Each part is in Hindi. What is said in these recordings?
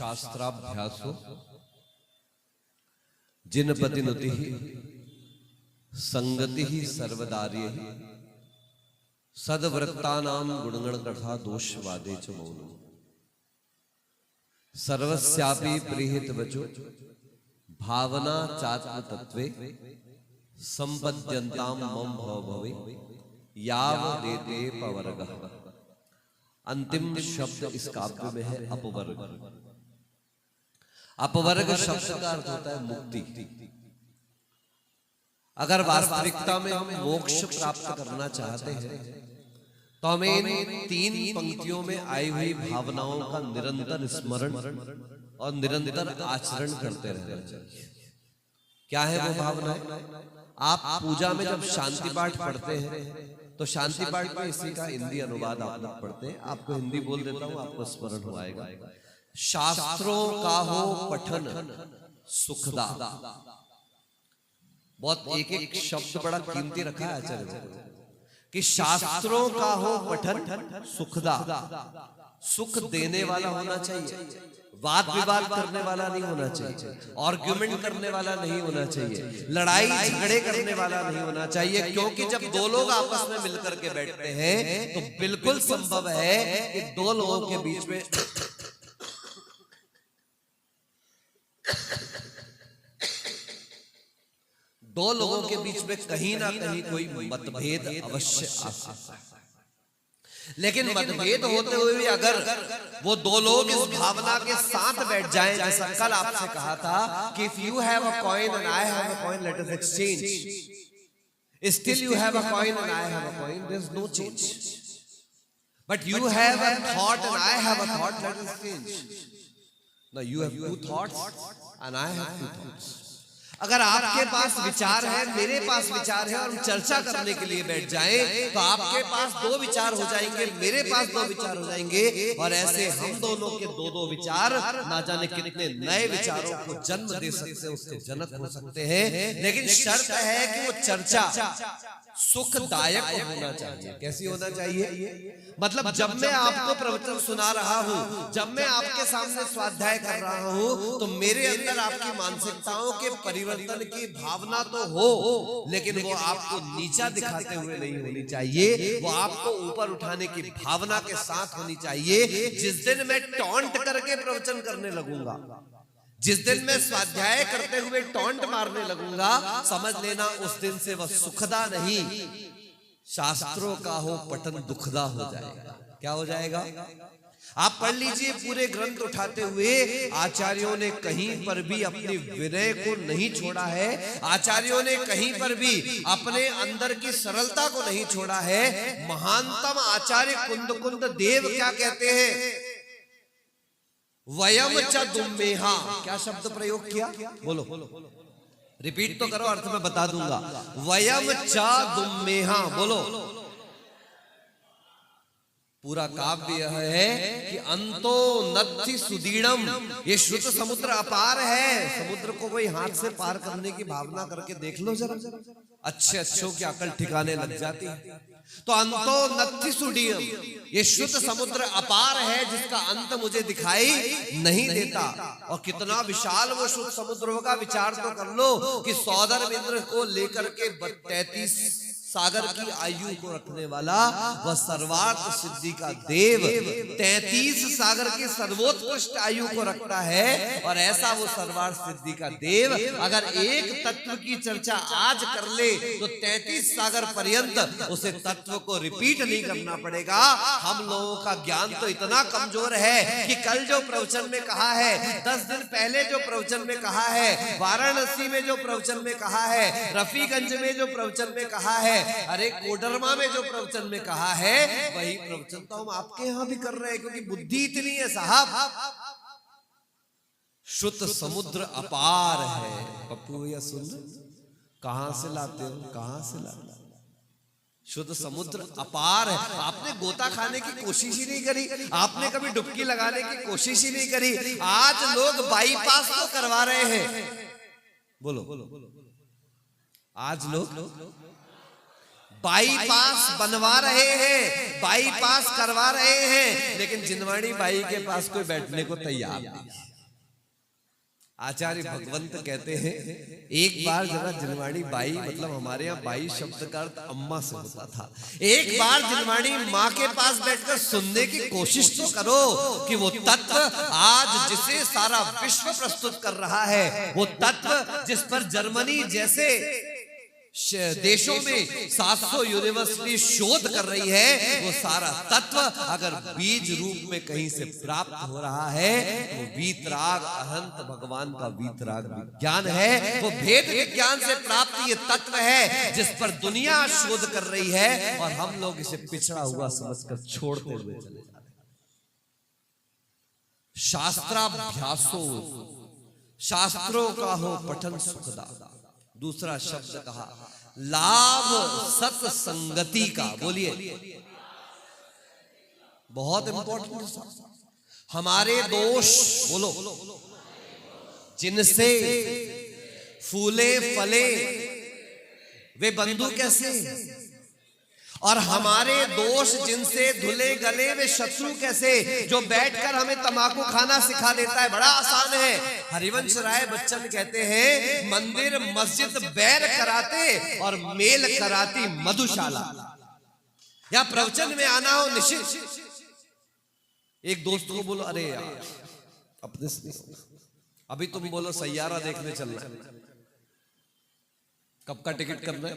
शास्त्राभ्यासो जिनपतिनुति संगति सर्वदार्य सदव्रतानां गुणगण कथा दोषवादे च मौनम् सर्वस्यापि प्रीहित वचो भावना चात्म तत्वे संपद्यन्तां मम भव भवे याव देते पवर्गः। अंतिम शब्द इस काव्य में है अपवर्ग। अपवर्ग शब्द का अर्थ होता है मुक्ति। अगर वास्तविकता में हम मोक्ष प्राप्त करना चाहते हैं तो हमें इन तीन पंक्तियों में आई हुई भावनाओं का निरंतर स्मरण और निरंतर आचरण करते रहना चाहिए। क्या है वो भावना? आप पूजा में जब शांति पाठ पढ़ते हैं तो शांति पाठ में इसी का हिंदी अनुवाद आप लोग पढ़ते हैं। आपको हिंदी बोल देता हूं, आपको स्मरण हो आएगा। शास्त्रों का हो पठन सुखदा। बहुत एक एक शब्द बड़ा कीमती रखा है आचार्य कि शास्त्रों का हो पठन सुखदा। सुख देने वाला होना चाहिए, वाद विवाद करने वाला नहीं होना चाहिए, आर्ग्यूमेंट करने वाला नहीं होना चाहिए, लड़ाई झगड़े करने वाला नहीं होना चाहिए। क्योंकि जब दो लोग आपस में मिलकर के बैठते हैं तो बिल्कुल संभव है कि दो लोगों के बीच में कहीं ना कहीं कोई मतभेद अवश्य आ सकता है। लेकिन मतभेद होते हुए भी अगर वो दो लोग इस भावना के साथ बैठ जाएं, जैसा कल आपसे कहा था कि if you have a coin and I have a coin let us exchange, still you have a coin and I have a coin, there is no change. But you have a thought and I have a thought, let us change. Now you have two thoughts and I have two thoughts. अगर आपके पास विचार है, मेरे पास विचार है और हम चर्चा करने के लिए बैठ जाएं तो आपके पास दो विचार हो जाएंगे, मेरे पास दो विचार हो जाएंगे और ऐसे हम दोनों के दो दो विचार ना जाने कितने नए विचारों को जन्म दे सकते हैं, उसके जनक हो सकते हैं। लेकिन शर्त है कि वो चर्चा सुखदायक होना चाहिए। कैसी होना चाहिए? मतलब जब मैं आपको प्रवचन सुना रहा हूं, जब मैं आपके सामने स्वाध्याय कर रहा हूं तो मेरे अंदर आपकी मानसिकताओं के परिवर्तन की भावना तो हो, लेकिन वो आपको नीचा दिखाते हुए नहीं होनी चाहिए, वो आपको ऊपर उठाने की भावना के साथ होनी चाहिए। जिस दिन मैं टॉन्ट करके प्रवचन करने लगूंगा, जिस दिन मैं स्वाध्याय करते हुए टॉन्ट मारने लगूंगा, समझ लेना उस दिन से वह सुखदा नहीं, शास्त्रों का हो पठन दुखदा हो जाएगा। क्या हो जाएगा? आप पढ़ लीजिए पूरे ग्रंथ उठाते हुए, आचार्यों ने कहीं पर भी अपनी विनय को नहीं छोड़ा है, आचार्यों ने कहीं पर भी अपने अंदर की सरलता को नहीं छोड़ा है। महानतम आचार्य कुंद कुंद देव क्या कहते हैं? वयम च दुम्मेहा। क्या शब्द प्रयोग किया? बोलो, रिपीट तो करो, अर्थ में बता दूंगा। वयम च दुम्मेहा, बोलो। पूरा काव्य यह है कि अंतो नत्थि सुदीर्णम, ये श्रुत समुद्र अपार है। समुद्र को कोई हाथ से पार करने की भावना करके देख लो जरा, अच्छे अच्छों की अकल ठिकाने लग जाती है। तो अंतो नत्थि सुदीर्णम, ये श्रुत समुद्र अपार है जिसका अंत मुझे दिखाई नहीं देता। और कितना विशाल वो श्रुत समुद्र होगा, विचार तो कर लो कि सौदर इंद्र को लेकर के 33 सागर की आयु को रखने वाला वह सर्वार्थ सिद्धि का देव 33 सागर की सर्वोत्कृष्ट आयु को रखता है। और ऐसा वो सर्वार्थ सिद्धि का देव अगर एक तत्व की चर्चा आज कर ले तो 33 सागर पर्यंत उसे तत्व को रिपीट नहीं करना पड़ेगा। हम लोगों का ज्ञान तो इतना कमजोर है कि कल जो प्रवचन में कहा है, 10 दिन पहले जो प्रवचन में कहा है, वाराणसी में जो प्रवचन में कहा है, रफीगंज में जो प्रवचन में कहा है, अरे कोडरमा में जो प्रवचन में कहा है, वही प्रवचन तो हम आपके यहां भी कर रहे हैं, क्योंकि बुद्धि इतनी है साहब। शुद्ध समुद्र अपार है। पप्पू भैया सुन, कहां से लाते हो, कहां से लाते? शुद्ध समुद्र अपार है। आपने गोता खाने की कोशिश ही नहीं करी, आपने कभी डुबकी लगाने की कोशिश ही नहीं करी। आज लोग बाईपास तो करवा रहे हैं, बोलो, आज लोग बाईपास बनवा रहे हैं, बाईपास करवा रहे हैं, लेकिन जिनवाड़ी बाई के पास कोई बैठने को तैयार नहीं। आचार्य भगवंत कहते हैं एक बार जरा जिनवाणी बाई, मतलब हमारे यहाँ बाई शब्द का अर्थ अम्मा से होता था, एक बार जिनवाणी माँ के पास बैठकर सुनने की कोशिश तो करो कि वो तत्व आज जिसे सारा विश्व प्रस्तुत कर रहा है, वो तत्व जिस पर जर्मनी जैसे देशों में 700 यूनिवर्सिटी शोध कर रही है, वो सारा तत्व अगर बीज रूप में कहीं से प्राप्त हो रहा है तो वीतराग अहंत भगवान का वीतराग विज्ञान है, वो भेद विज्ञान से प्राप्त ये तत्व है जिस पर दुनिया शोध कर रही है और हम लोग इसे पिछड़ा हुआ समझकर छोड़ते हुए चले जा रहे हैं। शास्त्राभ्यासो, शास्त्रों का हो पठन सुखदा। दूसरा शब्द कहा लाभ सत्संगति का, बोलिए, बहुत इंपॉर्टेंट। हमारे दोष, बोलो, जिनसे फूले फले वे बंधु कैसे, और हमारे दोष जिनसे धुले गले वे शत्रु कैसे। जो बैठकर हमें तंबाकू खाना सिखा देता है, बड़ा आसान है। हरिवंश राय बच्चन कहते हैं मंदिर मस्जिद बैर कराते और मेल कराती मधुशाला। या प्रवचन में आना हो निश्चित, एक दोस्त को बोलो अरे यार अपने अभी तुम बोलो सैयारा देखने चलना, कब का टिकट करना है,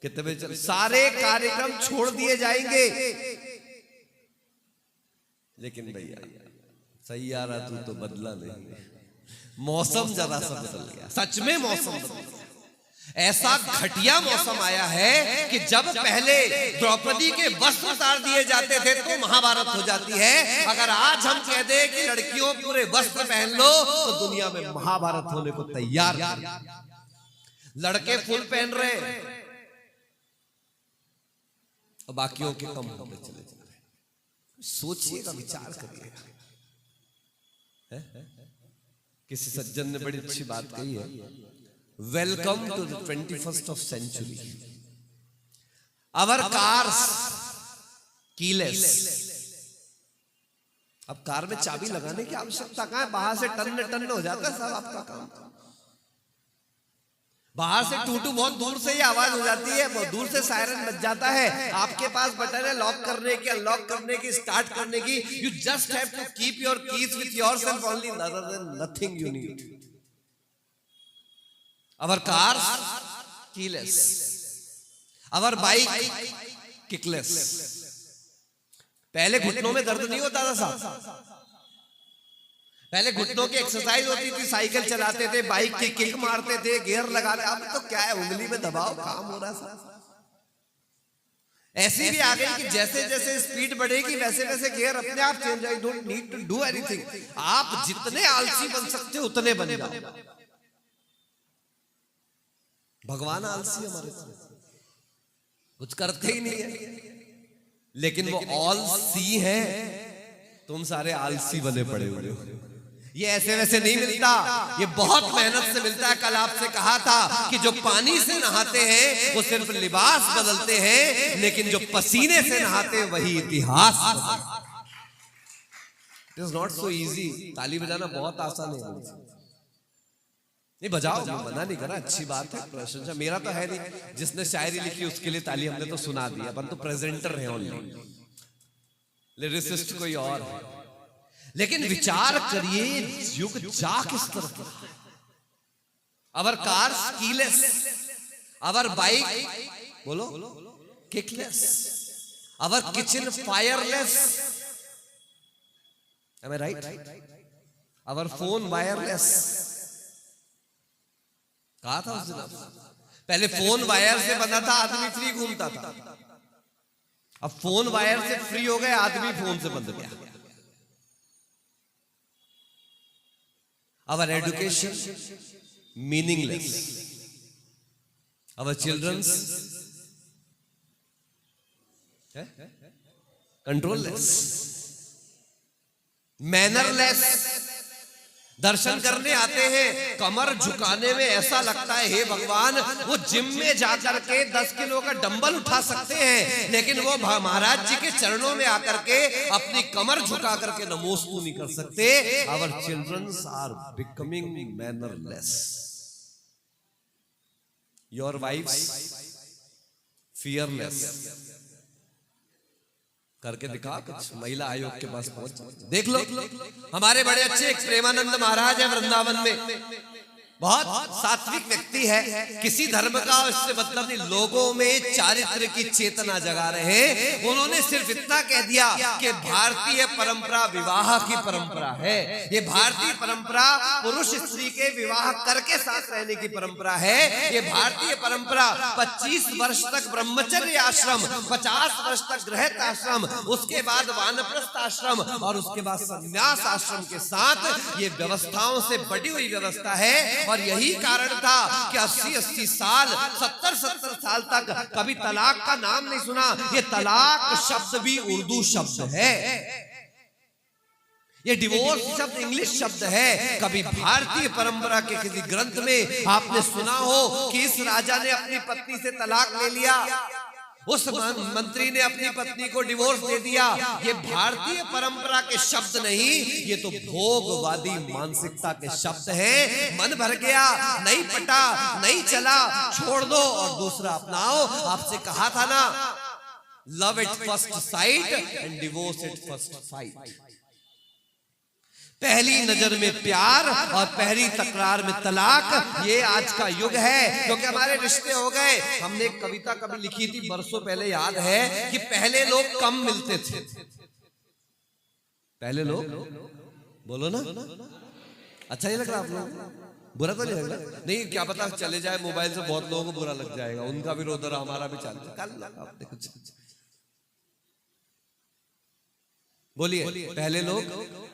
कितने बजे चल, सारे कार्यक्रम छोड़ दिए जाएंगे। लेकिन भैया सैयारा तू तो बदला नहीं, मौसम जरा सा बदल गया, सच में मौसम बदल गया। ऐसा घटिया मौसम आया है कि जब पहले द्रौपदी के वस्त्र उतार दिए जाते थे तो महाभारत हो जाती है, अगर आज हम कह दें कि लड़कियों पूरे वस्त्र पहन लो तो दुनिया में महाभारत होने को तैयार। लड़के फुल पहन रहे और बाकियों के कम होते चले जा रहे। सोचिएगा, विचार करिएगा। किसी सज्जन ने बड़ी अच्छी बात कही है, welcome to the 21st of century. Our cars keyless. अब कार में चाबी लगाने की आवश्यकता कहां है, बाहर से टन टन हो जाता है सब आपका काम। बाहर से टूटू बहुत दूर से ही आवाज हो जाती है, बहुत दूर से सायरन बज जाता है। आपके पास बटन है लॉक करने की, अनलॉक करने की, स्टार्ट करने की। You just have to keep your keys with yourself only, other than nothing you need. Our cars keyless, our bike kickless. पहले घुटनों में दर्द नहीं होता था साहब, पहले घुटनों की एक्सरसाइज होती थी, साइकिल चलाते थे, बाइक की किक मारते थे, गियर लगाते। अब तो क्या है, उंगली में दबाओ काम हो रहा है। ऐसी भी आ गई कि जैसे जैसे स्पीड बढ़ेगी वैसे वैसे गियर अपने आप चेंज हो, don't need to do anything. आप जितने आलसी बन सकते हो उतने बन जाओ। भगवान आलसी हमारे कुछ करते ही नहीं है, लेकिन वो ऑल सी है, तुम सारे आलसी बने पड़े हुए हो। ये ऐसे वैसे नहीं मिलता, ये बहुत मेहनत से मिलता है। कल आपसे कहा था कि जो पानी से नहाते हैं वो सिर्फ लिबास बदलते हैं, लेकिन जो पसीने से नहाते हैं वही इतिहास। It is not so easy. ताली बजाना बहुत आसान है, नहीं बजाओ, मना नहीं करा, अच्छी बात है, प्रशंसा। मेरा तो है नहीं, जिसने शायरी लिखी उसके लिए ताली हमने तो सुना दी, अपन तो प्रेजेंटर है ओनली, लिरिसिस्ट कोई और है। लेकिन विचार करिए युग जा किस तरफ। अवर कार कीलेस, अवर बाइक बोलो किकलेस, अवर किचन फायरलेस, एम आई राइट, अवर फोन वायरलेस। कहा था उस दिन, पहले फोन वायर से बना था, आदमी फ्री घूमता था। अब फोन वायर से फ्री हो गए, आदमी फोन से बंद गया। Our education meaningless, our children's controlless, mannerless. दर्शन करने आते हैं, कमर झुकाने में ऐसा लगता है हे भगवान, वो जिम में जाकर के 10 किलो का डंबल उठा सकते हैं, लेकिन वो महाराज जी के चरणों में आकर के अपनी कमर झुका करके नमोस्तु नहीं कर सकते। Our childrens are becoming mannerless. Your wifes fearless. करके दिखा कुछ, महिला आयोग के पास पहुंच, देख लो। हमारे बड़े अच्छे एक प्रेमानंद महाराज है वृंदावन में, बहुत सात्विक व्यक्ति है, किसी धर्म का इससे मतलब नहीं, लोगों में चारित्र की चेतना जगा रहे हैं। उन्होंने सिर्फ इतना कह दिया कि भारतीय परंपरा विवाह की परंपरा है, ये भारतीय परंपरा पुरुष स्त्री के विवाह करके साथ रहने की परंपरा है। ये भारतीय परंपरा 25 वर्ष तक ब्रह्मचर्य आश्रम, 50 वर्ष तक गृहस्थ आश्रम, उसके बाद वानप्रस्थ आश्रम और उसके बाद संन्यास आश्रम के साथ ये व्यवस्थाओं से बटी हुई व्यवस्था है। और यही कारण था कि 80-80 साल, 70-70 साल तक कभी तलाक का नाम नहीं सुना। ये तलाक शब्द भी उर्दू शब्द है, ये डिवोर्स शब्द इंग्लिश शब्द है। कभी भारतीय परंपरा के किसी ग्रंथ में आपने सुना हो कि इस राजा ने अपनी पत्नी से तलाक ले लिया, उस मंत्री ने अपनी पत्नी को डिवोर्स दे दिया? ये भारतीय परंपरा के शब्द नहीं, ये तो भोगवादी मानसिकता के शब्द हैं। मन भर गया, नहीं पटा, नहीं चला, छोड़ दो और दूसरा अपनाओ। आपसे कहा था ना, love at first sight and divorce at first fight. पहली नजर में प्यार और पहली तकरार में तलाक, ये आज का युग है, क्योंकि हमारे रिश्ते हो गए। हमने एक कविता कभी लिखी थी बरसों पहले, याद है कि पहले लोग कम मिलते थे। पहले लोग, बोलो ना, अच्छा नहीं लग रहा आप लोग? बुरा तो नहीं लग रहा? नहीं, क्या पता चले जाए मोबाइल से बहुत लोगों को बुरा लग जाएगा, उनका भी रोदर हमारा भी चलता। बोलिए, पहले लोग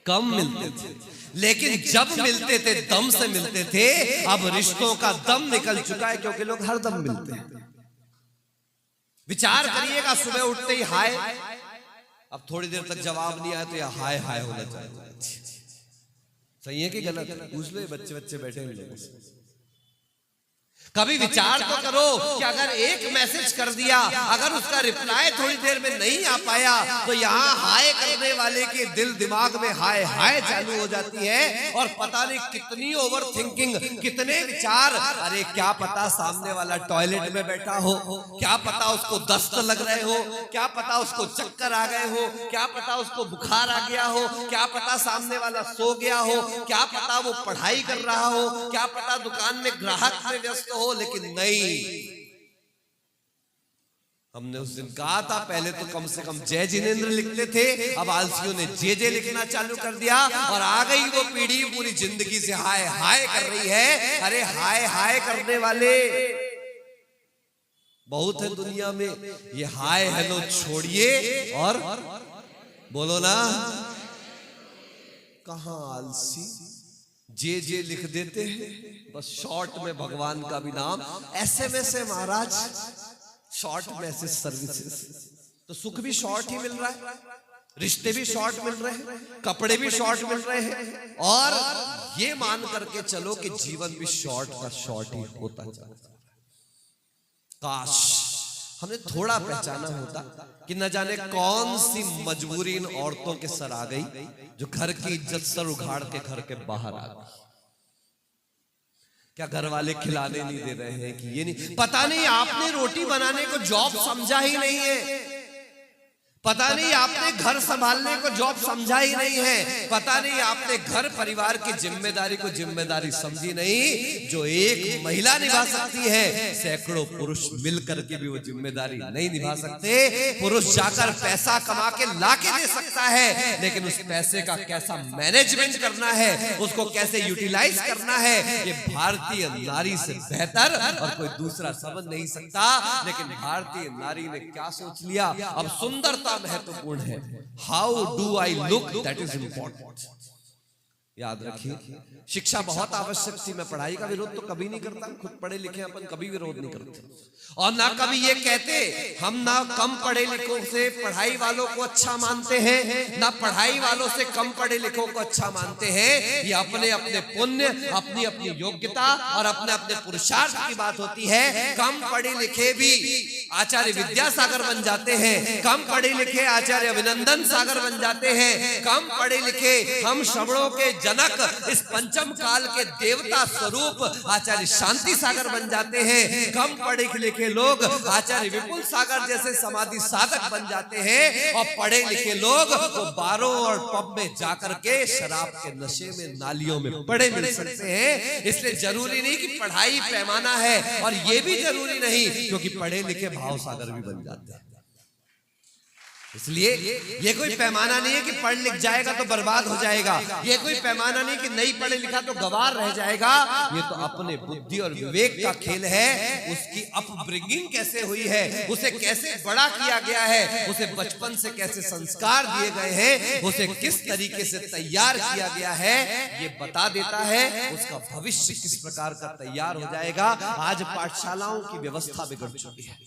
कम मिलते थे, लेकिन जब मिलते थे दम से मिलते थे। अब रिश्तों का दम निकल चुका है, क्योंकि लोग हर दम मिलते हैं। विचार करिएगा, सुबह उठते ही हाय, अब थोड़ी देर तक जवाब नहीं आया तो यह हाय हाय होना चाहिए। सही है कि गलत है? पूछ लो, बच्चे बैठे हैं लोगों से। कभी विचार तो करो कि अगर एक मैसेज कर दिया, अगर उसका रिप्लाई थोड़ी देर में नहीं आ पाया, तो यहाँ हाय करने वाले के दिल दिमाग में हाय हाय चालू हो जाती है। और पता नहीं कितनी ओवर थिंकिंग, कितने विचार। अरे क्या पता सामने वाला टॉयलेट में बैठा हो, क्या पता उसको दस्त लग रहे हो, क्या पता उसको चक्कर आ गए हो, क्या पता उसको बुखार आ गया हो, क्या पता सामने वाला सो गया हो, क्या पता वो पढ़ाई कर रहा हो, क्या पता दुकान में ग्राहक में व्यस्त हो। लेकिन नहीं, हमने उस दिन कहा था, पहले तो कम से कम जय जिनेंद्र लिखते थे, अब आलसियों ने जे लिखना चालू कर दिया। और आ गई वो पीढ़ी पूरी जिंदगी से हाय हाय कर रही है। अरे हाय हाय करने वाले बहुत है दुनिया में, ये हाय हेलो छोड़िए और बोलो ना, कहां आलसी जे लिख देते हैं, बस शॉर्ट में भगवान का भी नाम। SMS है महाराज, शॉर्ट मैसेज सर्विसेज, तो सुख भी शॉर्ट ही मिल रहा है, रिश्ते भी शॉर्ट मिल रहे हैं, कपड़े भी शॉर्ट मिल रहे हैं, और ये मान करके चलो कि जीवन भी शॉर्ट का शॉर्ट ही होता चला। काश हमने थोड़ा पहचाना होता कि न जाने कौन सी मजबूरी इन औरतों के सर आ गई, जो घर की इज्जत सर उखाड़ के घर के बाहर आ गई। क्या घर वाले खिलाने नहीं दे रहे हैं कि ये नहीं, पता नहीं आपने रोटी बनाने को जॉब समझा ही नहीं है, पता नहीं आपने घर संभालने को जॉब समझा ही नहीं है, पता नहीं आपने घर परिवार की जिम्मेदारी को जिम्मेदारी समझी नहीं। जो एक महिला निभा सकती है, सैकड़ों पुरुष मिलकर के भी वो जिम्मेदारी नहीं निभा सकते। पुरुष जाकर पैसा कमा के लाके दे सकता है, लेकिन उस पैसे का कैसा मैनेजमेंट करना है, उसको कैसे यूटिलाइज करना है, ये भारतीय नारी से बेहतर और कोई दूसरा समझ नहीं सकता। लेकिन भारतीय नारी ने क्या सोच लिया, अब सुंदरता महत्वपूर्ण है, how do I look, that is important. याद रखिए, शिक्षा बहुत आवश्यक थी। मैं पढ़ाई का विरोध तो कभी नहीं करता, खुद पढ़े लिखे अपन कभी विरोध नहीं करते, और ना कभी ये कहते हम ना कम पढ़े लिखों से पढ़ाई वालों को अच्छा मानते हैं, ना पढ़ाई वालों से कम पढ़े लिखों को अच्छा मानते हैं। ये अपने अपने पुण्य, अपनी अपनी योग्यता और अपने अपने पुरुषार्थ की बात होती है। कम पढ़े लिखे भी आचार्य विद्यासागर बन जाते हैं, कम पढ़े लिखे आचार्य अभिनंदन सागर बन जाते हैं, कम पढ़े लिखे हम श्रवणों के जनक, इस पंचम काल के देवता स्वरूप आचार्य शांति सागर बन जाते हैं। कम पढ़े लिखे लोग आचार्य विपुल सागर जैसे समाधि साधक बन जाते हैं, और पढ़े लिखे लोग वो बारों और पब में जाकर के शराब के नशे में नालियों में पड़े मिल सकते हैं। इसलिए जरूरी नहीं कि पढ़ाई पैमाना है, और ये भी जरूरी नहीं क्योंकि पढ़े लिखे भाव सागर भी बन जाते हैं। इसलिए ये कोई पैमाना नहीं है कि पढ़ लिख जाएगा तो बर्बाद हो जाएगा, ये कोई पैमाना नहीं कि नहीं पढ़े लिखा तो गवार रह जाएगा। ये तो अपने बुद्धि और विवेक का खेल है। उसकी अपब्रिंगिंग कैसे हुई है, उसे कैसे बड़ा किया गया है, उसे बचपन से कैसे संस्कार दिए गए हैं, उसे किस तरीके से तैयार किया गया है, ये बता देता है। उसका भविष्य किस प्रकार का तैयार हो जाएगा। आज पाठशालाओं की व्यवस्था बिगड़ चुकी है,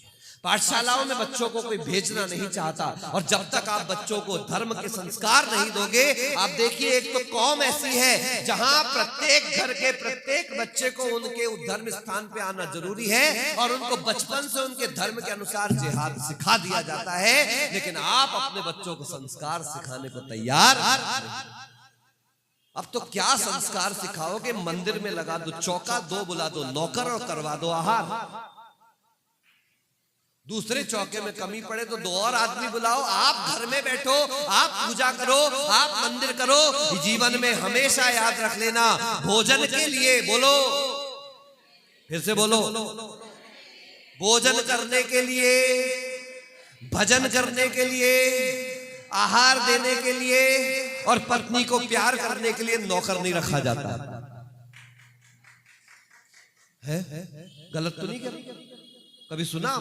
पाठशालाओं में बच्चों को कोई भेजना नहीं चाहता, और जब तक आप बच्चों को धर्म के संस्कार नहीं दोगे, आप देखिए एक तो कौम ऐसी है जहां प्रत्येक घर के प्रत्येक बच्चे को उनके धर्म स्थान पे आना जरूरी है, और उनको बचपन से उनके धर्म के अनुसार जिहाद सिखा दिया जाता है। लेकिन आप अपने बच्चों को संस्कार सिखाने को तैयार। अब तो क्या संस्कार सिखाओगे, मंदिर में लगा दो चौका, दो बुला दो नौकर और करवा दो आहार। दूसरे चौके में कमी पड़े तो दो और आदमी बुलाओ। आप घर में बैठो, आप पूजा करो, आप मंदिर करो। जीवन में हमेशा याद रख लेना, भोजन के लिए, बोलो फिर से बोलो, भोजन करने के लिए, भजन करने के लिए, आहार देने के लिए और पत्नी को प्यार करने के लिए नौकर नहीं रखा जाता है। गलत तो नहीं कर, कभी सुना?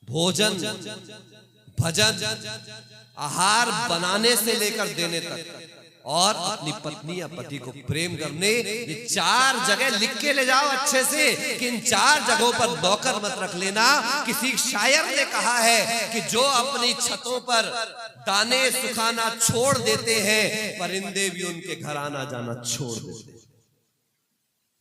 भोजन, भजन, आहार बनाने से लेकर देने तक और अपनी पत्नी या पति को प्रेम करने, ये 4 जगह लिख के ले जाओ अच्छे से कि इन 4 जगहों पर नौकर मत रख लेना। किसी शायर ने कहा है कि जो अपनी छतों पर दाने सुखाना छोड़ देते हैं, परिंदे भी उनके घर आना जाना छोड़ देते हैं।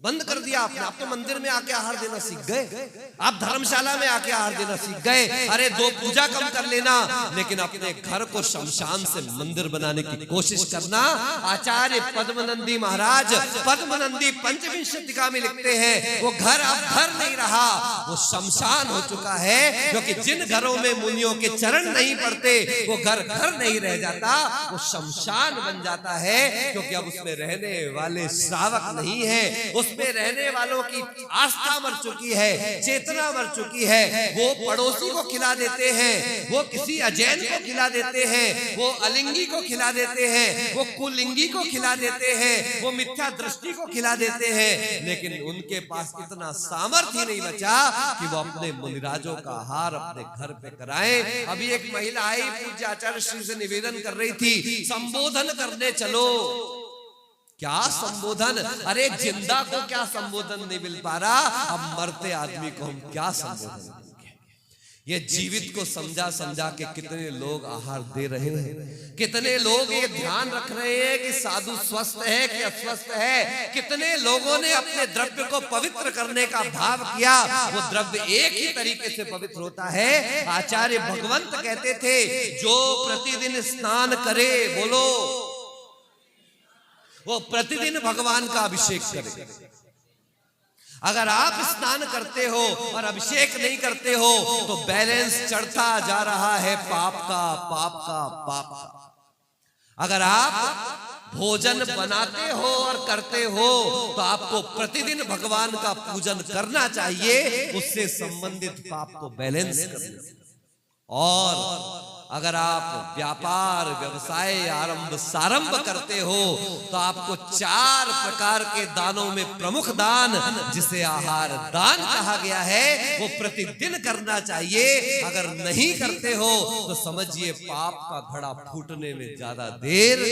बंद कर दिया आपने। आप तो मंदिर में आके आहार देना सीख गए, आप धर्मशाला में आके आहार देना सीख गए। अरे 2 पूजा कम कर लेना, लेकिन अपने घर को शमशान से मंदिर बनाने की कोशिश करना। आचार्य पद्मनंदी महाराज पद्मनंदी पंचविंशतिका में लिखते हैं, वो घर अब घर नहीं रहा, वो शमशान हो चुका है। क्योंकि जिन घरों में मुनियों के चरण नहीं पड़ते, वो घर घर नहीं रह जाता, वो शमशान बन जाता है। क्योंकि अब उसमें रहने वाले श्रावक नहीं है, उसमें रहने वालों की आस्था मर चुकी है, चेतना मर चुकी है। वो पड़ोसी को खिला देते हैं, वो किसी अजैन को खिला देते हैं, वो अलिंगी को खिला देते हैं, वो कुलिंगी को खिला देते हैं, वो मिथ्या दृष्टि को खिला देते हैं। लेकिन उनके पास इतना सामर्थ्य नहीं बचा कि वो अपने मुनिराजों का आहार अपने घर पे कराएं। अभी एक महिला आई, पूज्य आचार्य श्री से निवेदन कर रही थी, संबोधन करने चलो। क्या संबोधन? अरे जिंदा को क्या संबोधन नहीं मिल पा रहा, अब मरते आदमी को हम क्या संबोधन देंगे? ये जीवित को समझा समझा के कितने लोग आहार दे रहे हैं, कितने लोग ये ध्यान रख रहे हैं कि साधु स्वस्थ है कि अस्वस्थ है। कितने लोगों ने अपने द्रव्य को पवित्र करने का भाव किया। वो द्रव्य एक ही तरीके से पवित्र होता है। आचार्य भगवंत कहते थे, जो प्रतिदिन स्नान करे, बोलो, वो प्रतिदिन भगवान का अभिषेक करे। अगर आप स्नान करते हो और अभिषेक नहीं करते हो तो बैलेंस चढ़ता जा रहा है पाप का, पाप का, पाप का। अगर आप भोजन बनाते हो और करते हो तो आपको प्रतिदिन भगवान का पूजन करना चाहिए, उससे संबंधित पाप को बैलेंस करना। और अगर आप व्यापार व्यवसाय आरंभ सारंभ करते हो तो आपको 4 प्रकार के दानों में प्रमुख दान, जिसे आहार दान कहा गया है, वो प्रतिदिन करना चाहिए। अगर नहीं करते हो तो समझिए पाप का घड़ा फूटने में ज्यादा देर।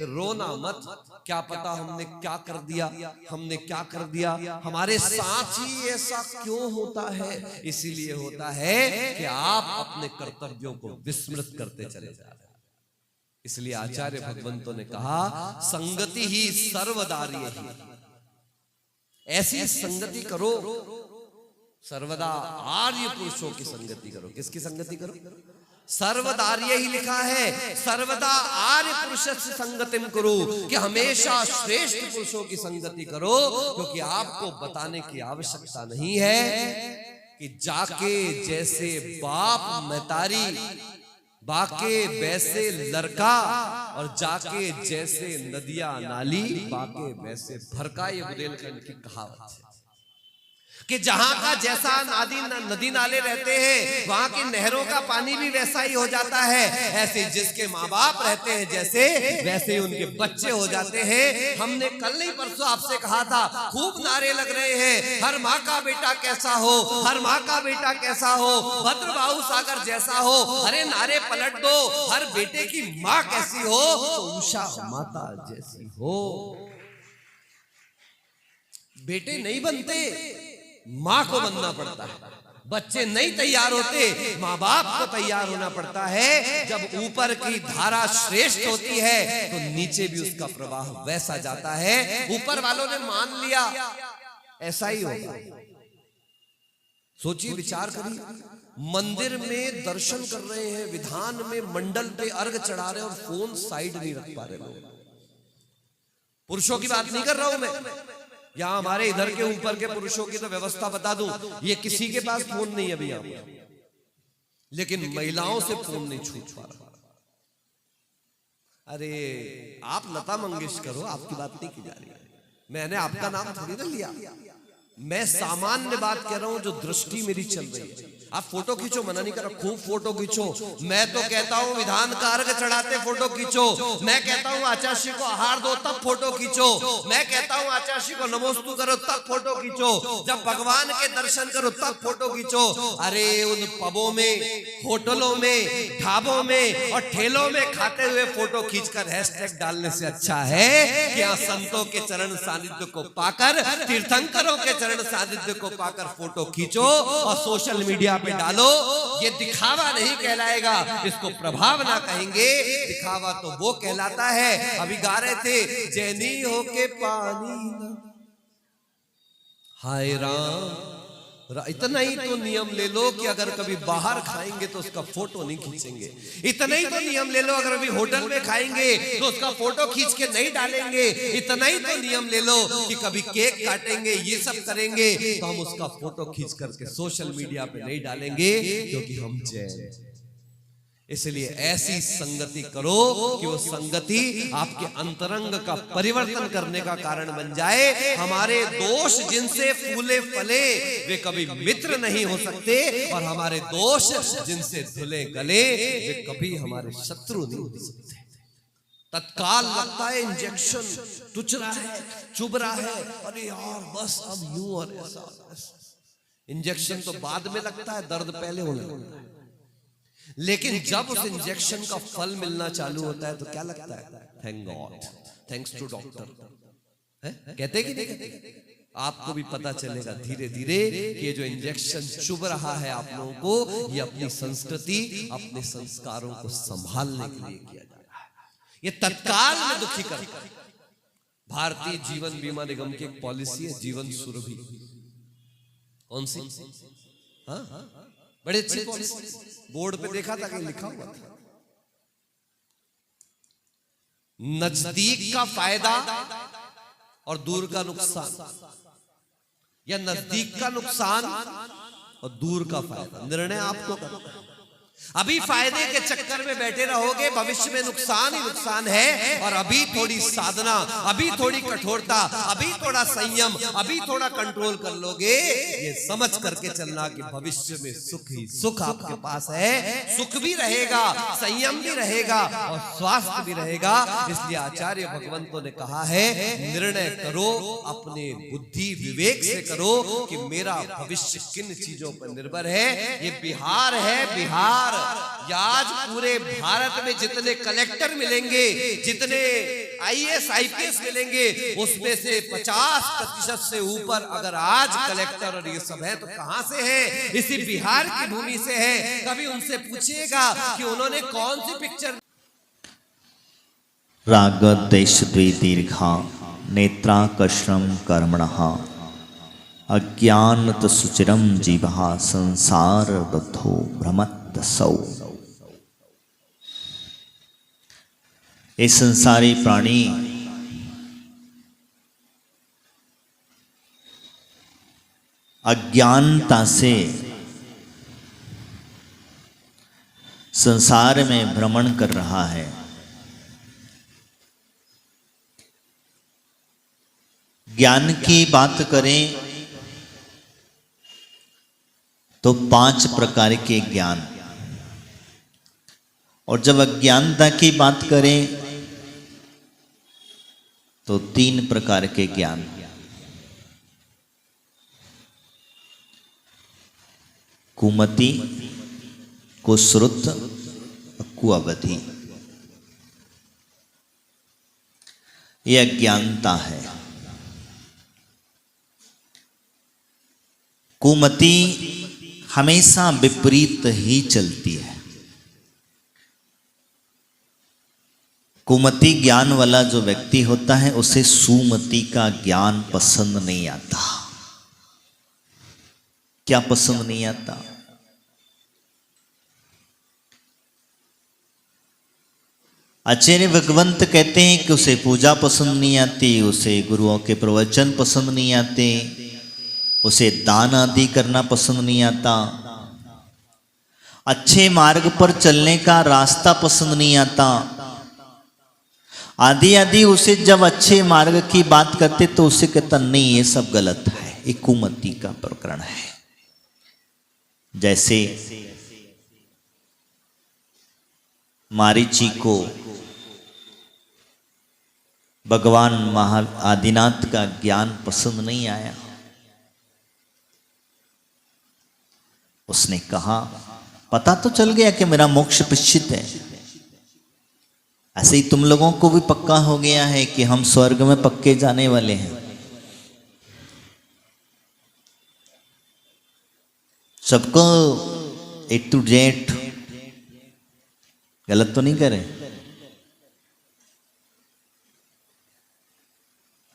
रोना मत, क्या पता हमने क्या कर दिया, हमने क्या कर दिया, हमारे साथ ही ऐसा क्यों होता है। इसीलिए होता है कि आप अपने कर्तव्यों को विस्मृत करते चले जा रहे हैं। इसलिए आचार्य भगवंतों ने कहा संगति ही सर्वदार्य ही, ऐसी संगति करो, सर्वदा आर्य पुरुषों की संगति करो। किसकी संगति करो? सर्वदार्य ही लिखा है, सर्वदा आर्य पुरुष से संगतिम करो, कि हमेशा श्रेष्ठ पुरुषों की संगति करो। क्योंकि आपको बताने की आवश्यकता नहीं है कि जाके जैसे बाप महतारी, बाके वैसे लड़का, और जाके जैसे नदिया नाली, बाके वैसे भरका। ये बुंदेलखंड की कहावत है कि जहां का जैसा नदी नाले रहते हैं, वहां की नहरों का पानी भी वैसा ही हो जाता है। ऐसे जिसके माँ बाप रहते हैं जैसे, वैसे ही उनके बच्चे हो जाते हैं। हमने कल नहीं परसों आपसे कहा था, खूब नारे लग रहे हैं, हर माँ का बेटा कैसा हो, हर माँ का बेटा कैसा हो, भद्रबाहु सागर जैसा हो। अरे नारे पलट दो, हर बेटे की माँ कैसी हो, तो उषा माता जैसी हो। बेटे नहीं बनते, माँ को बनना पड़ता है। बच्चे नहीं तैयार होते, माँ बाप को तैयार होना पड़ता है। जब ऊपर की धारा श्रेष्ठ होती है तो नीचे भी उसका प्रवाह वैसा जाता है। ऊपर वालों ने मान लिया, ऐसा ही होगा। सोचिए, विचार करिए, मंदिर में दर्शन कर रहे हैं, विधान में मंडल पे अर्घ चढ़ा रहे और फोन साइड नहीं रख पा रहे लोग। पुरुषों की बात नहीं कर रहा हूं मैं, यहाँ हमारे इधर के ऊपर के पुरुषों की तो व्यवस्था बता दूं, ये किसी के पास फोन नहीं अभी यहाँ, लेकिन महिलाओं से फोन नहीं छूट पा रहा। अरे आप लता मंगेशकर हो, आपकी बात नहीं की जा रही है, मैंने आपका नाम थोड़ी ना लिया। मैं सामान्य बात कह रहा हूं जो दृष्टि मेरी चल रही है। आप फोटो खींचो, मना नहीं कर रहा, खूब फोटो खींचो। मैं तो कहता हूं विधान का अर्घ चढ़ाते फोटो खींचो। मैं कहता हूं आचार्य को आहार दो तब फोटो खींचो। मैं कहता हूं आचार्य को नमोस्तु करो तब फोटो खींचो। जब भगवान के दर्शन करो तब फोटो खींचो। अरे उन पबों में, होटलों में, ढाबों में और ठेलों में खाते हुए फोटो खींचकर हैशटैग डालने से अच्छा है कि यहाँ संतों के चरण सानिध्य को पाकर, तीर्थंकरों के चरण सानिध्य को पाकर फोटो खींचो और सोशल मीडिया पे डालो। ये दिखावा नहीं कहलाएगा, इसको प्रभाव ना कहेंगे। दिखावा तो वो कहलाता है, अभी गा रहे थे, जैनी होके पानी हाय राम। इतना ही तो नियम ले लो कि अगर कभी बाहर खाएंगे तो उसका फोटो नहीं खींचेंगे। इतना ही तो नियम ले लो, अगर अभी होटल में खाएंगे तो उसका फोटो खींच के नहीं डालेंगे। इतना ही तो नियम ले लो कि कभी केक काटेंगे, ये सब करेंगे तो हम उसका फोटो खींच करके सोशल मीडिया पे नहीं डालेंगे, क्योंकि हम जैन। इसलिए ऐसी संगति करो कि वो संगति आपके अंतरंग का परिवर्तन करने का कारण बन जाए। हमारे दोष जिनसे फूले फले वे कभी मित्र नहीं हो सकते, और हमारे दोष जिनसे धुले गले वे कभी हमारे शत्रु नहीं हो सकते। तत्काल लगता है इंजेक्शन, तुच रहा है, चुभ रहा है, अरे यार बस अब यूं और ऐसा। इंजेक्शन तो बाद में लगता है, दर्द पहले होने लगता है। लेकिन जब उस इंजेक्शन का फल मिलना चालू होता है तो क्या लगता है? Thank god, thanks to doctor. कहते कि नहीं कहते? आपको भी पता चलेगा धीरे धीरे कि ये जो इंजेक्शन चुभ रहा है आप लोगों को, ये अपनी संस्कृति, अपने संस्कारों को संभालने के लिए किया जा रहा है। ये तत्काल में दुखी करता है। भारतीय जीवन बीमा निगम की एक पॉलिसी है, जीवन सुरभि। कौन सी? हाँ, बड़ी अच्छी पॉलिसी, बोर्ड पे देखा था कि लिखा हुआ था, नजदीक का फायदा और दूर का नुकसान, या नजदीक का नुकसान और दूर का फायदा। निर्णय आपको करना है। अभी फायदे के चक्कर में बैठे रहोगे, भविष्य में नुकसान ही नुकसान है। और अभी थोड़ी साधना, अभी थोड़ी कठोरता, अभी थोड़ा संयम, अभी थोड़ा कंट्रोल कर लोगे, ये समझ करके चलना कि भविष्य में सुख ही सुख आपके पास है। सुख भी रहेगा, संयम भी रहेगा और स्वास्थ्य भी रहेगा। इसलिए आचार्य भगवंतों ने कहा है, निर्णय करो अपने बुद्धि विवेक से करो कि मेरा भविष्य किन चीजों पर निर्भर है। ये बिहार है, बिहार। आज पूरे भारत में जितने कलेक्टर मिलेंगे, जितने आईएएस आईपीएस मिलेंगे, उसमें से 50% से ऊपर अगर आज कलेक्टर और ये सब है तो कहां से है? इसी बिहार की भूमि से है। कभी उनसे पूछिएगा कि उन्होंने कौन सी पिक्चर। राग देश द्वे दीर्घा नेत्राकर्षण कर्मणः अज्ञानत सुचिरम जीवः संसार बद्धो भ्रमत सौ। ये संसारी प्राणी अज्ञानता से संसार में भ्रमण कर रहा है। ज्ञान की बात करें तो 5 प्रकार के ज्ञान, और जब अज्ञानता की बात करें तो 3 प्रकार के ज्ञान। कुमति, कुश्रुत, कुअवधि, यह अज्ञानता है। कुमति हमेशा विपरीत ही चलती है। कुमति ज्ञान वाला जो व्यक्ति होता है उसे सुमति का ज्ञान पसंद नहीं आता। क्या पसंद नहीं आता? आचार्य भगवंत कहते हैं कि उसे पूजा पसंद नहीं आती, उसे गुरुओं के प्रवचन पसंद नहीं आते, उसे दान आदि करना पसंद नहीं आता, अच्छे मार्ग पर चलने का रास्ता पसंद नहीं आता, आदि आदि। उसे जब अच्छे मार्ग की बात करते तो उसे कहता नहीं, ये सब गलत है। ये कुमति का प्रकरण है। जैसे मारीची को भगवान महा आदिनाथ का ज्ञान पसंद नहीं आया। उसने कहा, पता तो चल गया कि मेरा मोक्ष निश्चित है। ऐसे ही तुम लोगों को भी पक्का हो गया है कि हम स्वर्ग में पक्के जाने वाले हैं। सबको A to Z गलत तो नहीं करे?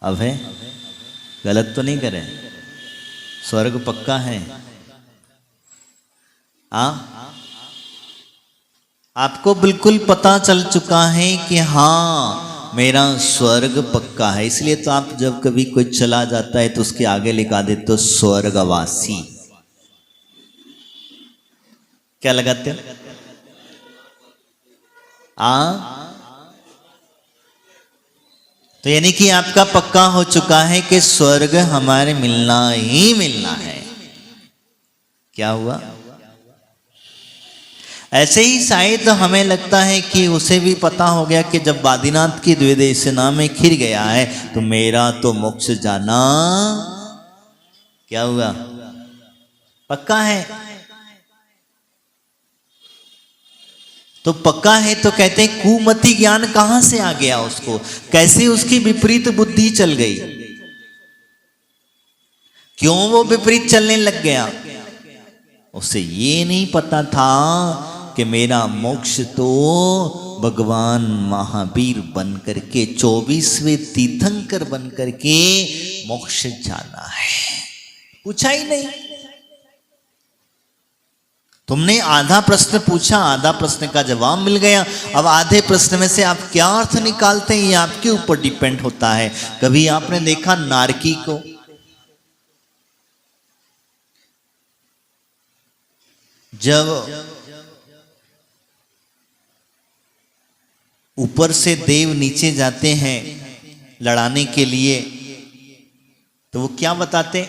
अब है गलत तो नहीं करे? स्वर्ग पक्का है। आपको बिल्कुल पता चल चुका है कि हाँ मेरा स्वर्ग पक्का है। इसलिए तो आप जब कभी कोई चला जाता है तो उसके आगे लिखा देते तो स्वर्गवासी। क्या लगाते हो? तो यानी कि आपका पक्का हो चुका है कि स्वर्ग हमारे मिलना ही मिलना है। क्या हुआ? ऐसे ही शायद हमें लगता है कि उसे भी पता हो गया कि जब आदिनाथ की द्विदेशना में खिर गया है तो मेरा तो मोक्ष जाना क्या हुआ? पक्का है। तो पक्का है तो कहते हैं कुमति ज्ञान कहां से आ गया उसको? कैसे उसकी विपरीत बुद्धि चल गई? क्यों वो विपरीत चलने लग गया? उसे ये नहीं पता था कि मेरा मोक्ष तो भगवान महावीर बन करके 24वें तीर्थंकर बन करके मोक्ष जाना है। पूछा ही नहीं। तुमने आधा प्रश्न पूछा, आधा प्रश्न का जवाब मिल गया। अब आधे प्रश्न में से आप क्या अर्थ निकालते हैं ये आपके ऊपर डिपेंड होता है। कभी आपने देखा नारकी को? जब ऊपर से देव नीचे जाते हैं लड़ाने के लिए, तो वो क्या बताते,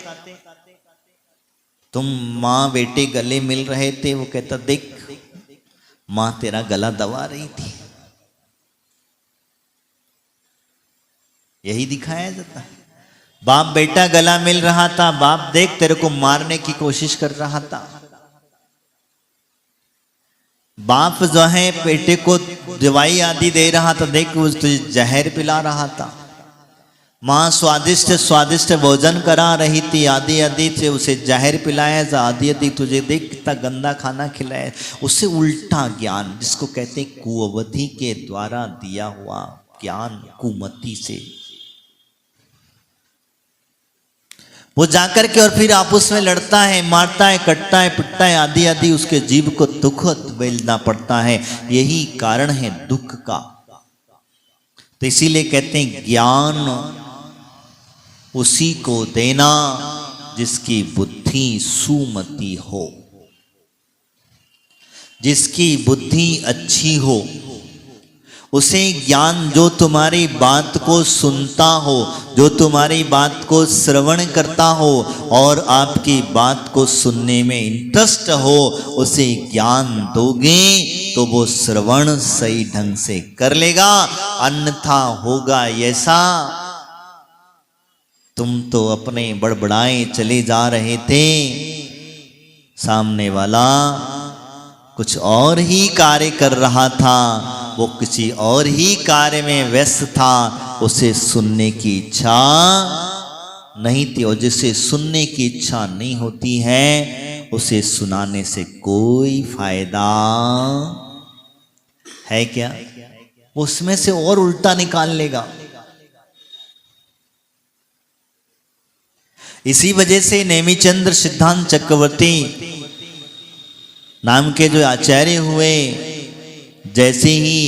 तुम माँ बेटे गले मिल रहे थे, वो कहता देख मां तेरा गला दबा रही थी। यही दिखाया जाता है। बाप बेटा गला मिल रहा था, बाप देख तेरे को मारने की कोशिश कर रहा था। बाप जो है बेटे को दवाई आदि दे रहा था, देख वो तुझे जहर पिला रहा था। माँ स्वादिष्ट स्वादिष्ट भोजन करा रही थी, आदि आदि से उसे जहर पिलाया, आदि आदि तुझे देख कितना गंदा खाना खिलाया। उससे उल्टा ज्ञान, जिसको कहते हैं कुअवधि के द्वारा दिया हुआ ज्ञान, कुमति से वो जाकर के और फिर आपस में लड़ता है, मारता है, कटता है, पिटता है, आदि आदि, उसके जीव को दुख झेलना पड़ता है। यही कारण है दुख का। तो इसीलिए कहते हैं ज्ञान उसी को देना जिसकी बुद्धि सुमति हो, जिसकी बुद्धि अच्छी हो, उसे ज्ञान, जो तुम्हारी बात को सुनता हो, जो तुम्हारी बात को श्रवण करता हो और आपकी बात को सुनने में इंटरेस्ट हो, उसे ज्ञान दोगे तो वो श्रवण सही ढंग से कर लेगा। अन्यथा होगा ऐसा, तुम तो अपने बड़बड़ाए चले जा रहे थे, सामने वाला कुछ और ही कार्य कर रहा था, वो किसी और ही कार्य में व्यस्त था, उसे सुनने की इच्छा नहीं थी। और जिसे सुनने की इच्छा नहीं होती है, उसे सुनाने से कोई फायदा है क्या? उसमें से और उल्टा निकाल लेगा। इसी वजह से नेमिचंद्र सिद्धांत चक्रवर्ती नाम के जो आचार्य हुए, जैसे ही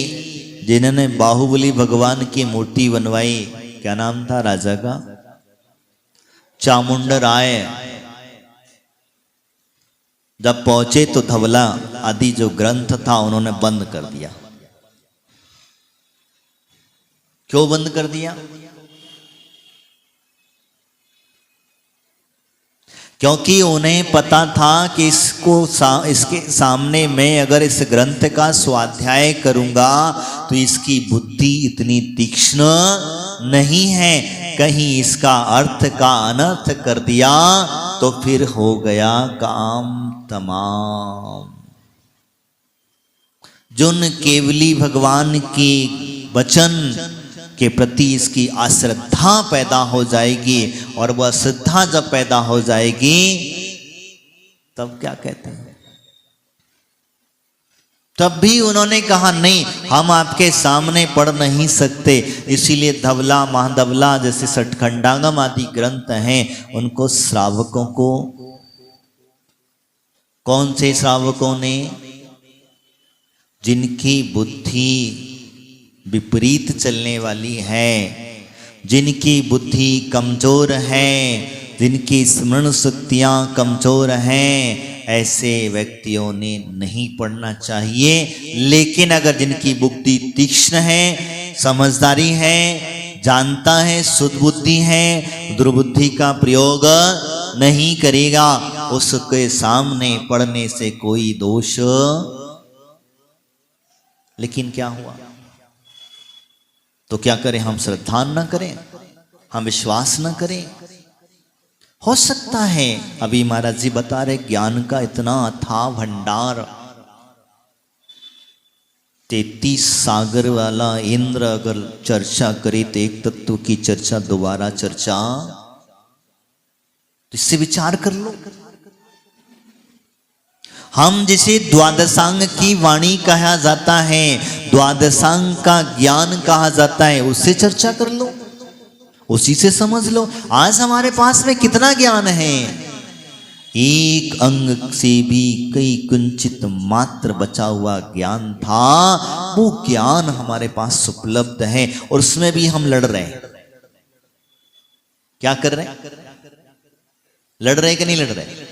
जिन्होंने बाहुबली भगवान की मूर्ति बनवाई, क्या नाम था राजा का, चामुंडा राय, जब पहुंचे तो धवला आदि जो ग्रंथ था उन्होंने बंद कर दिया। क्यों बंद कर दिया? क्योंकि उन्हें पता था कि इसके सामने मैं अगर इस ग्रंथ का स्वाध्याय करूंगा तो इसकी बुद्धि इतनी तीक्ष्ण नहीं है, कहीं इसका अर्थ का अनर्थ कर दिया तो फिर हो गया काम तमाम। जुन केवली भगवान की वचन के प्रति इसकी अश्रद्धा पैदा हो जाएगी, और वह श्रद्धा जब पैदा हो जाएगी तब क्या कहते हैं, तब भी उन्होंने कहा नहीं, हम आपके सामने पढ़ नहीं सकते। इसीलिए धवला, महाधवला जैसे सठखंडागम आदि ग्रंथ हैं, उनको श्रावकों को, कौन से श्रावकों ने, जिनकी बुद्धि विपरीत चलने वाली है, जिनकी बुद्धि कमजोर है, जिनकी स्मरण शक्तियां कमजोर हैं, ऐसे व्यक्तियों ने नहीं पढ़ना चाहिए। लेकिन अगर जिनकी बुद्धि तीक्ष्ण है, समझदारी है, जानता है, शुद्ध बुद्धि है, दुर्बुद्धि का प्रयोग नहीं करेगा, उसके सामने पढ़ने से कोई दोष। लेकिन क्या हुआ? तो क्या करें? हम श्रद्धा न करें, हम विश्वास न करें? हो सकता है, अभी महाराज जी बता रहे, ज्ञान का इतना अथाह भंडार, 33 सागर वाला इंद्र अगर चर्चा करे तो एक तत्व की चर्चा दोबारा चर्चा, तो इससे विचार कर लो। हम जिसे द्वादशांग की वाणी कहा जाता है, द्वादशांग का ज्ञान कहा जाता है, उससे चर्चा कर लो, उसी से समझ लो। आज हमारे पास में कितना ज्ञान है, एक अंग से भी कई कुंचित मात्र बचा हुआ ज्ञान था, वो ज्ञान हमारे पास उपलब्ध है, और उसमें भी हम लड़ रहे हैं। क्या कर रहे हैं? लड़ रहे कि नहीं लड़ रहे?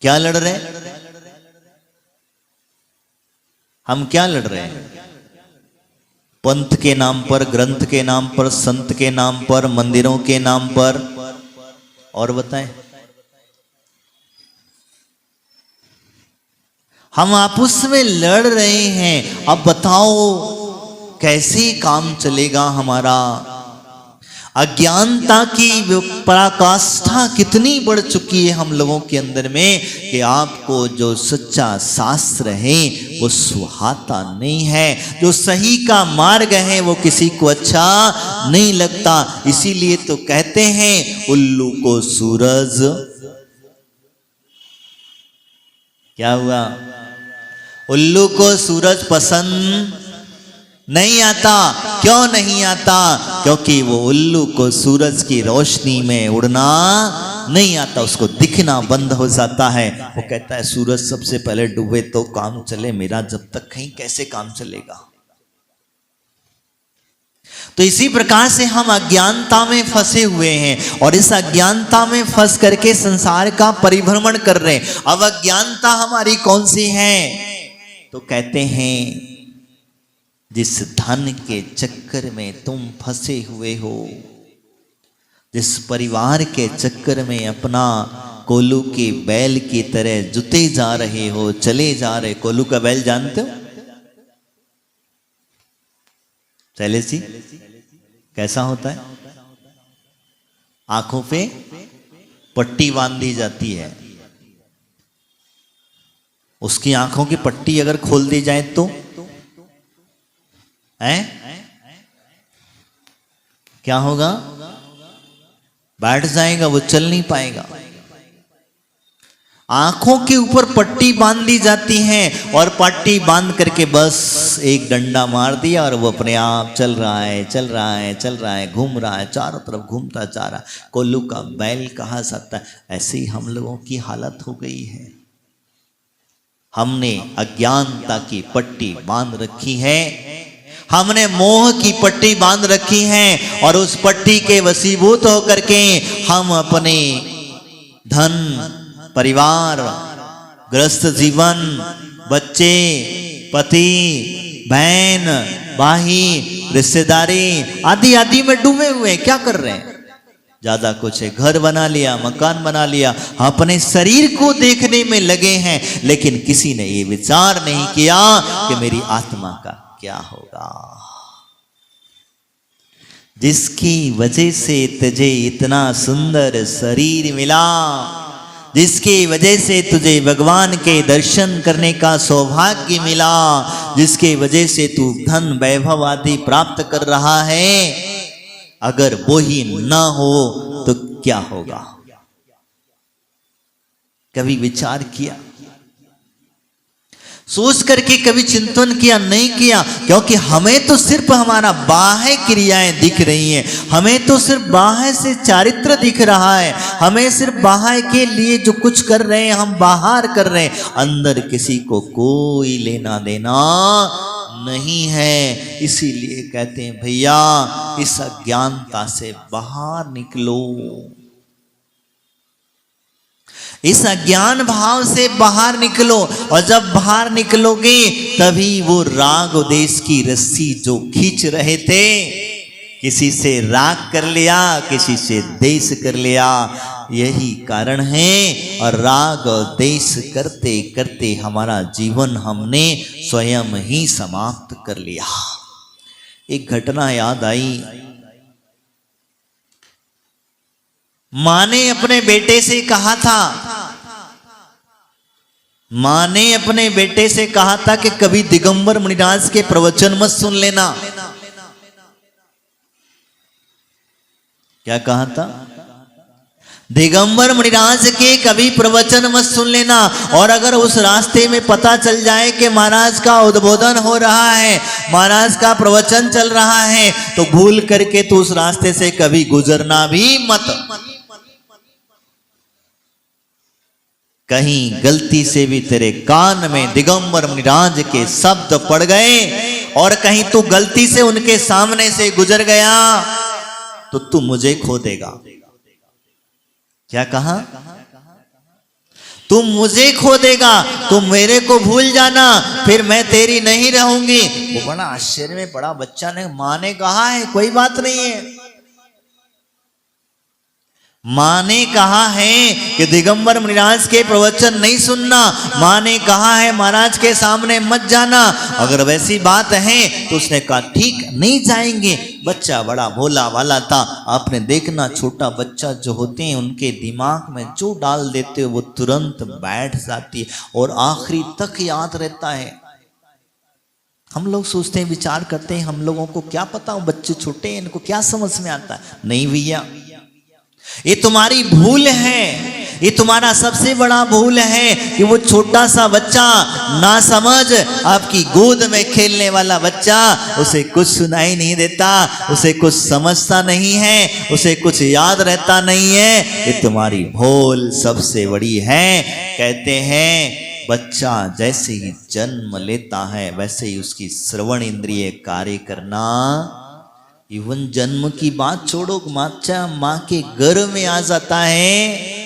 क्या लड़ रहे हैं? हम क्या लड़ रहे हैं? पंथ के नाम पर, ग्रंथ के नाम पर, संत के नाम पर, मंदिरों के नाम पर। और बताएं, हम आपस में लड़ रहे हैं। अब बताओ कैसे काम चलेगा हमारा? अज्ञानता की पराकाष्ठा कितनी बढ़ चुकी है हम लोगों के अंदर में कि आपको जो सच्चा शास्त्र है वो सुहाता नहीं है, जो सही का मार्ग है वो किसी को अच्छा नहीं लगता। इसीलिए तो कहते हैं उल्लू को सूरज, क्या हुआ, उल्लू को सूरज पसंद नहीं आता। क्यों नहीं आता? क्योंकि वो उल्लू को सूरज की रोशनी में उड़ना नहीं आता, उसको दिखना बंद हो जाता है। वो कहता है सूरज सबसे पहले डूबे तो काम चले, मेरा जब तक कहीं कैसे काम चलेगा। तो इसी प्रकार से हम अज्ञानता में फंसे हुए हैं और इस अज्ञानता में फंस करके संसार का परिभ्रमण कर रहे हैं। अब अज्ञानता हमारी कौन सी है? तो कहते हैं जिस धन के चक्कर में तुम फंसे हुए हो, जिस परिवार के चक्कर में अपना कोल्हू के बैल की तरह जुते जा रहे हो, चले जा रहे। कोल्हू का बैल जानते हो शैलेश जी, कैसा होता है? आंखों पे पट्टी बांधी जाती है। उसकी आंखों की पट्टी अगर खोल दी जाए तो क्या होगा? बैठ जाएगा, वो चल नहीं पाएगा। आंखों के ऊपर पट्टी बांध दी जाती है और पट्टी बांध करके बस एक डंडा मार दिया और वो अपने आप चल रहा है, चल रहा है, चल रहा है, घूम रहा है, चारों तरफ घूमता जा रहा है। कोल्हू का बैल कहा जाता है। ऐसे ही हम लोगों की हालत हो गई है। हमने अज्ञानता की पट्टी बांध रखी है, हमने मोह की पट्टी बांध रखी है और उस पट्टी के वशीभूत होकर के हम अपने धन, परिवार, गृहस्थ जीवन, बच्चे, पति, बहन, भाई, रिश्तेदारी आदि आदि में डूबे हुए हैं। क्या कर रहे हैं? ज्यादा कुछ है, घर बना लिया, मकान बना लिया, अपने शरीर को देखने में लगे हैं, लेकिन किसी ने ये विचार नहीं किया कि मेरी आत्मा का क्या होगा। जिसकी वजह से तुझे इतना सुंदर शरीर मिला, जिसकी वजह से तुझे भगवान के दर्शन करने का सौभाग्य मिला, जिसकी वजह से तू धन वैभव आदि प्राप्त कर रहा है, अगर वो ही ना हो तो क्या होगा? कभी विचार किया? सोच करके कभी चिंतन किया? नहीं किया। क्योंकि हमें तो सिर्फ हमारा बाह्य क्रियाएं दिख रही हैं, हमें तो सिर्फ बाह्य से चारित्र दिख रहा है, हमें सिर्फ बाह्य के लिए जो कुछ कर रहे हैं हम बाहर कर रहे हैं, अंदर किसी को कोई लेना देना नहीं है। इसीलिए कहते हैं भैया इस अज्ञानता से बाहर निकलो, इस अज्ञान भाव से बाहर निकलो। और जब बाहर निकलोगे तभी वो राग देश की रस्सी जो खींच रहे थे, किसी से राग कर लिया, किसी से देश कर लिया, यही कारण है। और राग और देश करते करते हमारा जीवन हमने स्वयं ही समाप्त कर लिया। एक घटना याद आई। माँ ने अपने बेटे से कहा था, माँ ने अपने बेटे से कहा था कि कभी दिगंबर मुनिराज के प्रवचन मत सुन लेना। क्या कहा था? दिगंबर मुनिराज के कभी प्रवचन मत सुन लेना। और अगर उस रास्ते में पता चल जाए कि महाराज का उद्बोधन हो रहा है, महाराज का प्रवचन चल रहा है, तो भूल करके तो उस रास्ते से कभी गुजरना भी मत। कहीं गलती से भी तेरे कान में दिगंबर मुनिराज के शब्द पड़ गए और कहीं तू गलती से उनके सामने से गुजर गया तो तू मुझे खो देगा। क्या कहा? तुम मुझे खो देगा, तुम मेरे को भूल जाना, फिर मैं तेरी नहीं रहूंगी। वो बड़ा आश्चर्य में पड़ा। बच्चा ने, माँ ने कहा है कोई बात नहीं है, माँ ने कहा है कि दिगंबर मुनिराज के प्रवचन नहीं सुनना, माँ ने कहा है महाराज के सामने मत जाना। अगर वैसी बात है तो उसने कहा ठीक, नहीं जाएंगे। बच्चा बड़ा भोला वाला था। आपने देखना छोटा बच्चा जो होते हैं उनके दिमाग में जो डाल देते हो वो तुरंत बैठ जाती है और आखिरी तक याद रहता है। हम लोग सोचते हैं, विचार करते हैं, हम लोगों को क्या पता, बच्चे छोटे हैं, इनको क्या समझ में आता है। नहीं भैया, ये तुम्हारी भूल है, ये तुम्हारा सबसे बड़ा भूल है कि वो छोटा सा बच्चा ना समझ, आपकी गोद में खेलने वाला बच्चा, उसे कुछ सुनाई नहीं देता, उसे कुछ समझता नहीं है, उसे कुछ याद रहता नहीं है। ये तुम्हारी भूल सबसे बड़ी है। कहते हैं बच्चा जैसे ही जन्म लेता है वैसे ही उसकी श्रवण इंद्रिय कार्य करना, इवन जन्म की बात छोड़ो, बच्चा माँ के गर्भ में आ जाता है।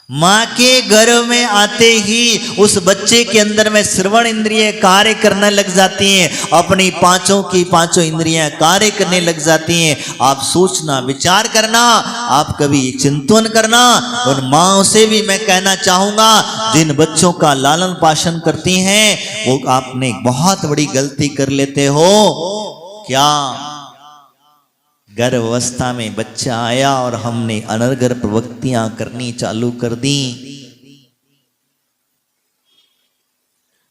माँ के गर्भ में आते ही उस बच्चे के अंदर में श्रवण इंद्रिय कार्य करने लग जाती हैं, अपनी पांचों की पांचों इंद्रियां कार्य करने लग जाती हैं। आप सोचना, विचार करना, आप कभी चिंतन करना। और माँ से भी मैं कहना चाहूंगा, जिन बच्चों का लालन पालन करती हैं वो आपने बहुत बड़ी गलती कर लेते हो। क्या गर्भावस्था में बच्चा आया और हमने अनर्गल प्रवृत्तियां करनी चालू कर दी।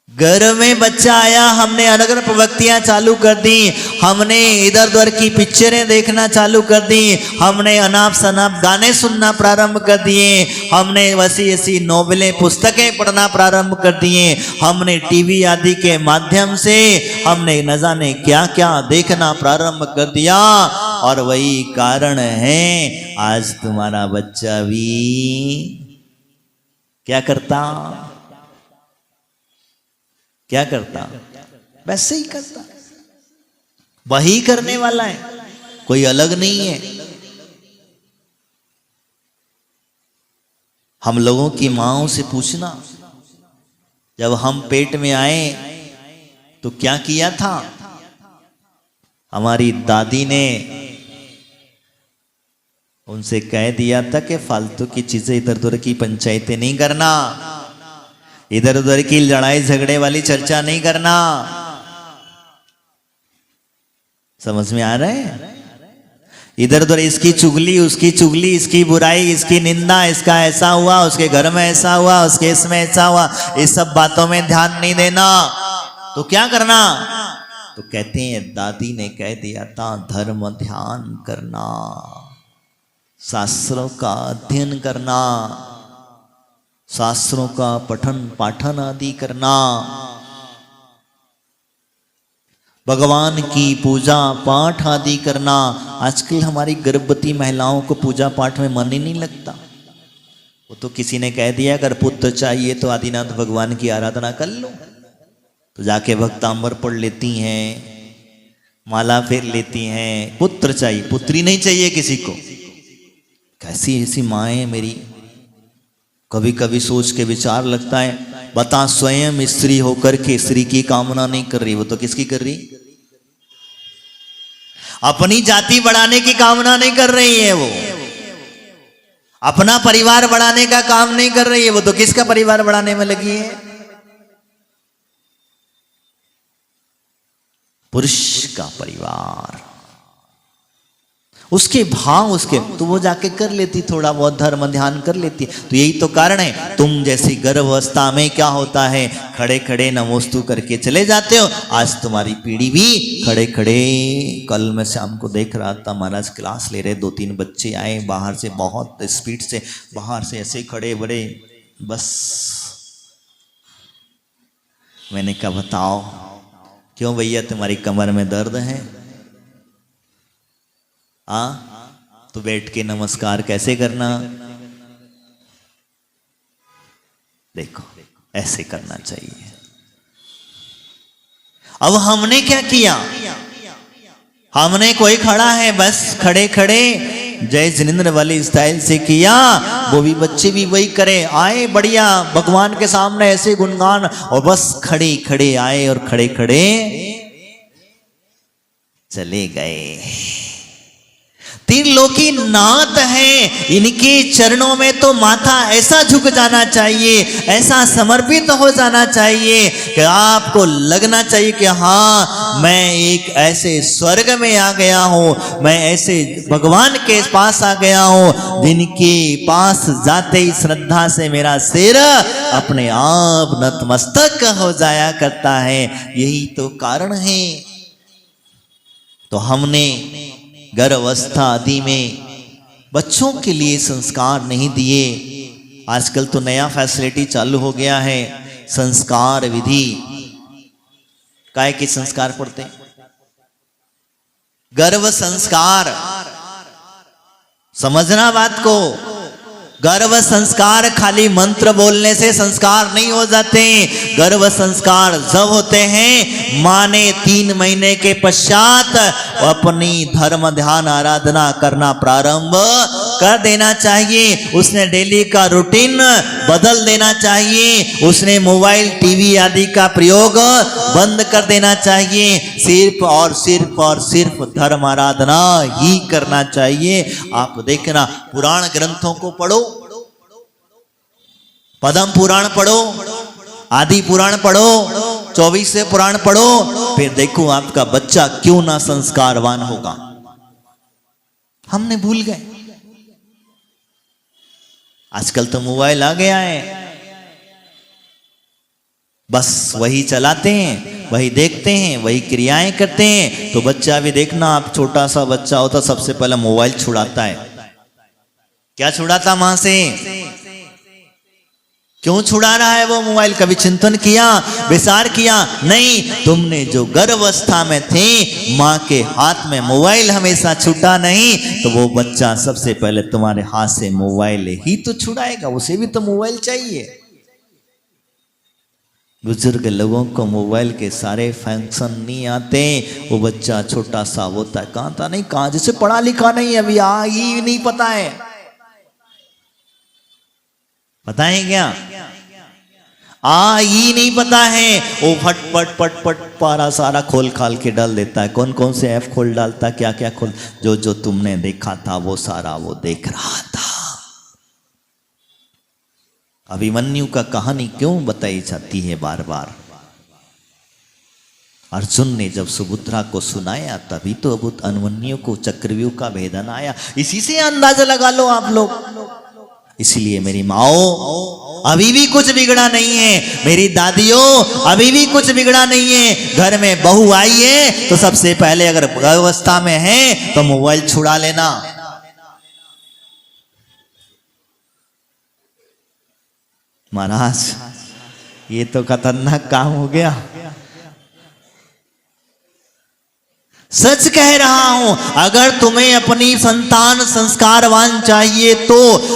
घर में बच्चा आया, हमने अनर्गल प्रवृत्तियां चालू कर दी, हमने इधर उधर की पिक्चरें देखना चालू कर दी, हमने अनाप शनाप गाने सुनना प्रारंभ कर दिए, हमने वैसी ऐसी नोवेलें पुस्तकें पढ़ना प्रारंभ कर दिए, हमने टीवी आदि के माध्यम से हमने न जाने क्या क्या देखना प्रारंभ कर दिया। और वही कारण है आज तुम्हारा बच्चा भी क्या करता, क्या करता, वैसे ही करता, वही करने वाला है, कोई अलग नहीं है। हम लोगों की माँओं से पूछना, जब हम पेट में आए तो क्या किया था। हमारी दादी ने उनसे कह दिया था कि फालतू की चीजें, इधर उधर की पंचायतें नहीं करना, इधर उधर की लड़ाई झगड़े वाली चर्चा नहीं करना। समझ में आ रहा है। इधर उधर इसकी चुगली, उसकी चुगली, इसकी बुराई, इसकी निंदा, इसका ऐसा हुआ, उसके घर में ऐसा हुआ, उसके इसमें ऐसा हुआ, इस सब बातों में ध्यान नहीं देना। तो क्या करना। तो कहते हैं दादी ने कह दिया था, धर्म ध्यान करना, शास्त्रों का अध्ययन करना, शास्त्रों का पठन पाठन आदि करना, भगवान की पूजा पाठ आदि करना। आजकल हमारी गर्भवती महिलाओं को पूजा पाठ में मन ही नहीं लगता। वो तो किसी ने कह दिया अगर पुत्र चाहिए तो आदिनाथ भगवान की आराधना कर लो, तो जाके भक्तांबर पढ़ लेती हैं, माला फेर लेती हैं। पुत्र चाहिए, पुत्री नहीं चाहिए किसी को। कैसी ऐसी माएँ मेरी। कभी कभी सोच के विचार लगता है, बता स्वयं स्त्री होकर के स्त्री की कामना नहीं कर रही, वो तो किसकी कर रही। अपनी जाति बढ़ाने की कामना नहीं कर रही है, वो अपना परिवार बढ़ाने का काम नहीं कर रही है, वो तो किसका परिवार बढ़ाने में लगी है, पुरुष का परिवार, उसके भाव उसके। तो वो जाके कर लेती, थोड़ा बहुत धर्म ध्यान कर लेती। तो यही तो कारण है, तुम जैसी गर्भावस्था में क्या होता है, खड़े खड़े नमोस्तु करके चले जाते हो। आज तुम्हारी पीढ़ी भी खड़े खड़े, कल मैं शाम को देख रहा था, महाराज क्लास ले रहे, 2-3 बच्चे आए बाहर से, बहुत स्पीड से बाहर से ऐसे खड़े बड़े, बस मैंने कहा बताओ क्यों भैया तुम्हारी कमर में दर्द है। तो बैठ के नमस्कार कैसे करना, देखो ऐसे करना चाहिए। अब हमने क्या किया, हमने कोई खड़ा है बस खड़े खड़े जय जिनेंद्र वाली स्टाइल से किया, वो भी बच्चे भी वही करें। आए बढ़िया भगवान के सामने ऐसे गुणगान, और बस खड़े खड़े आए और खड़े खड़े चले गए। त्रिलोकी नाथ हैं, इनके चरणों में तो माथा ऐसा झुक जाना चाहिए, ऐसा समर्पित हो जाना चाहिए कि आपको लगना चाहिए कि हाँ मैं एक ऐसे स्वर्ग में आ गया हूँ, मैं ऐसे भगवान के पास आ गया हूँ जिनके पास जाते ही श्रद्धा से मेरा सिर अपने आप नतमस्तक हो जाया करता है। यही तो कारण है। तो हमने गर्भावस्था आदि में बच्चों के लिए संस्कार नहीं दिए। आजकल तो नया फैसिलिटी चालू हो गया है, संस्कार विधि। काय के संस्कार पढ़ते हैं? गर्भ संस्कार। समझना बात को, गर्भ संस्कार खाली मंत्र बोलने से संस्कार नहीं हो जाते। गर्भ संस्कार जब होते हैं माँ ने 3 महीने के पश्चात अपनी धर्म ध्यान आराधना करना प्रारंभ कर देना चाहिए। उसने डेली का रूटीन बदल देना चाहिए। उसने मोबाइल टीवी आदि का प्रयोग बंद कर देना चाहिए। सिर्फ और सिर्फ और सिर्फ धर्म आराधना ही करना चाहिए। आप देखना, पुराण ग्रंथों को पढ़ो, पद्म पुराण पढ़ो, आदि पुराण पढ़ो, 24 पुराण पढ़ो, फिर देखो आपका बच्चा क्यों ना संस्कारवान होगा। हमने भूल गए। आजकल तो मोबाइल आ गया है, बस वही चलाते हैं, वही देखते हैं, वही क्रियाएं करते हैं। तो बच्चा भी देखना, आप छोटा सा बच्चा होता सबसे पहले मोबाइल छुड़ाता है। क्या छुड़ाता मां से? क्यों छुड़ा रहा है वो मोबाइल? कभी चिंतन किया, विचार किया? नहीं। तुमने जो गर्भावस्था में थे, माँ के हाथ में मोबाइल हमेशा छूटा नहीं, तो वो बच्चा सबसे पहले तुम्हारे हाथ से मोबाइल ही तो छुड़ाएगा। उसे भी तो मोबाइल चाहिए। बुजुर्ग लोगों को मोबाइल के सारे फंक्शन नहीं आते। वो बच्चा छोटा सा होता है, कहाँ था नहीं, कहाँ, जिसे पढ़ा लिखा नहीं, अभी ही नहीं पता है। पता है क्या? ही नहीं पता है। वो फट पट पट पट पारा सारा खोल खाल के डाल देता है। कौन कौन से ऐप खोल डालता, क्या क्या खोल, जो जो तुमने देखा था वो सारा वो देख रहा था। अभिमन्यु का कहानी क्यों बताई जाती है बार बार? अर्जुन ने जब सुभद्रा को सुनाया तभी तो अब अभिमन्यु को चक्रव्यूह का भेदन आया। इसी से अंदाजा लगा लो आप लोग। इसलिए मेरी माओ, अभी भी कुछ बिगड़ा नहीं है। मेरी दादियों, अभी भी कुछ बिगड़ा नहीं है। घर में बहू आई है तो सबसे पहले अगर गर्भावस्था में है तो मोबाइल छुड़ा लेना। महाराज, ये तो खतरनाक काम हो गया। सच कह रहा हूं, अगर तुम्हें अपनी संतान संस्कारवान चाहिए, तो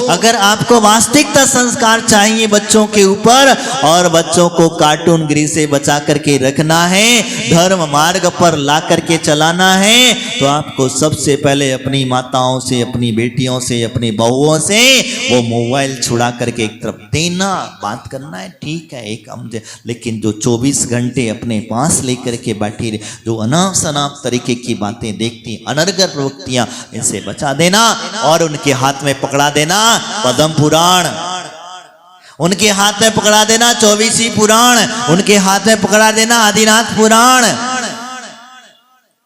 अगर आपको वास्तविकता संस्कार चाहिए बच्चों के ऊपर, और बच्चों को कार्टून गिरी से बचा करके रखना है, धर्म मार्ग पर ला करके चलाना है, तो आपको सबसे पहले अपनी माताओं से, अपनी बेटियों से, अपनी बहुओं से वो मोबाइल छुड़ा करके एक तरफ देना। बात करना है ठीक है, एक लेकिन जो 24 घंटे अपने पास लेकर के बैठी, जो अनाप शनाप तरीके की बातें देखती, अनर्गल प्रवृत्तियां, इनसे बचा देना। और उनके हाथ में पकड़ा देना पद्म पुराण, उनके हाथ में पकड़ा देना 24 पुराण, उनके हाथ में पकड़ा देना आदिनाथ पुराण।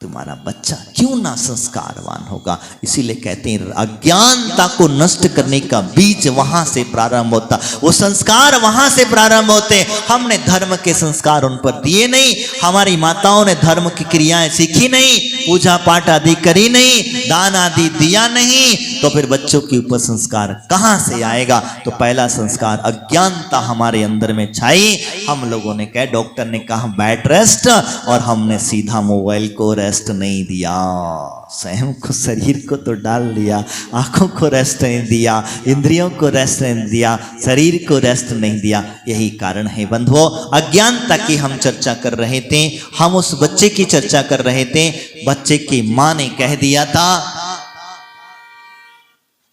तुम्हारा बच्चा क्यों ना संस्कारवान होगा? इसीलिए कहते हैं अज्ञानता को नष्ट करने का बीज वहां से प्रारंभ होता, वो संस्कार वहां से प्रारंभ होते। हमने धर्म के संस्कार उन पर दिए नहीं, हमारी माताओं ने धर्म की क्रियाएं सीखी नहीं, पूजा पाठ आदि करी नहीं, दान आदि दिया नहीं, तो फिर बच्चों के ऊपर संस्कार कहां से आएगा? तो पहला संस्कार अज्ञानता हमारे अंदर में छाई। हम लोगों ने कहा, डॉक्टर ने कहा बेड रेस्ट, और हमने सीधा मोबाइल को रेस्ट नहीं दिया, स्वयं को, शरीर को तो डाल दिया, आंखों को रेस्ट नहीं दिया, इंद्रियों को रेस्ट नहीं दिया, शरीर को रेस्ट नहीं दिया। यही कारण है बंधुओं, अज्ञानता की हम चर्चा कर रहे थे। हम उस बच्चे की चर्चा कर रहे थे, बच्चे की मां ने कह दिया था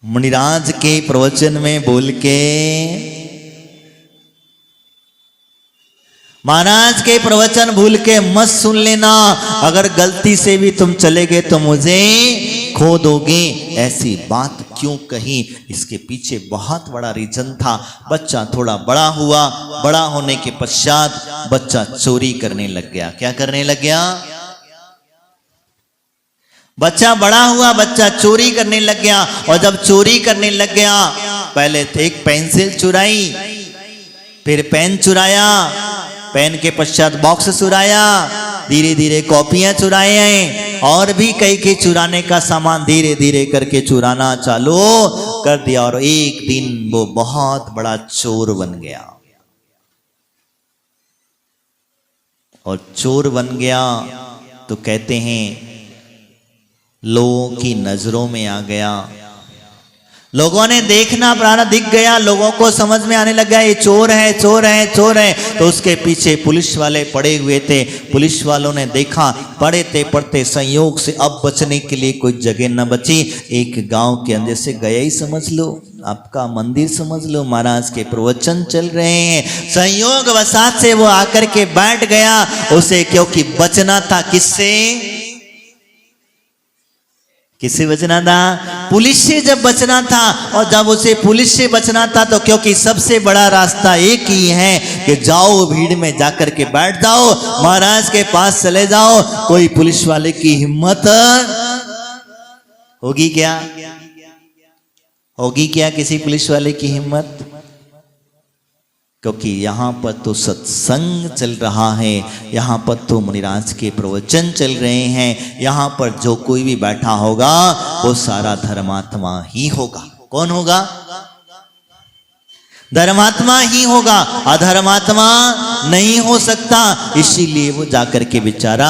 मुनिराज के प्रवचन में बोल के, महाराज के प्रवचन भूल के मत सुन लेना, अगर गलती से भी तुम चले गए तो मुझे खो दोगे। ऐसी बात क्यों कही? इसके पीछे बहुत बड़ा रीजन था। बच्चा थोड़ा बड़ा हुआ, बड़ा होने के पश्चात बच्चा चोरी करने लग गया। क्या करने लग गया? बच्चा बड़ा हुआ, बच्चा चोरी करने लग गया। और जब चोरी करने लग गया, पहले एक पेंसिल चुराई, फिर पेन चुराया, पेन के पश्चात बॉक्स चुराया, धीरे धीरे कॉपियां चुराए, और भी कई के चुराने का सामान धीरे धीरे करके चुराना चालू कर दिया। और एक दिन वो बहुत बड़ा चोर बन गया। और चोर बन गया तो कहते हैं लोगों की नजरों में आ गया, लोगों ने देखना प्रारंभ, दिख गया, लोगों को समझ में आने लगा ये चोर है, चोर है, चोर है। तो उसके पीछे पुलिस वाले पड़े हुए थे। पुलिस वालों ने देखा, पढ़ते पढ़ते संयोग से अब बचने के लिए कोई जगह न बची। एक गांव के अंदर से गया ही समझ लो, आपका मंदिर समझ लो, महाराज के प्रवचन चल रहे हैं, संयोग वसात से वो आकर के बैठ गया। उसे क्योंकि बचना था किससे? किससे बचना था? पुलिस से जब बचना था, और जब उसे पुलिस से बचना था तो क्योंकि सबसे बड़ा रास्ता एक ही है कि जाओ भीड़ में जाकर के बैठ जाओ, महाराज के पास चले जाओ। कोई पुलिस वाले की हिम्मत होगी क्या? होगी क्या किसी पुलिस वाले की हिम्मत? क्योंकि यहाँ पर तो सत्संग चल रहा है, यहाँ पर तो मुनिराज के प्रवचन चल रहे हैं, यहाँ पर जो कोई भी बैठा होगा वो सारा धर्मात्मा ही होगा। कौन होगा? धर्मात्मा ही होगा, अधर्मात्मा नहीं हो सकता। इसीलिए वो जाकर के बेचारा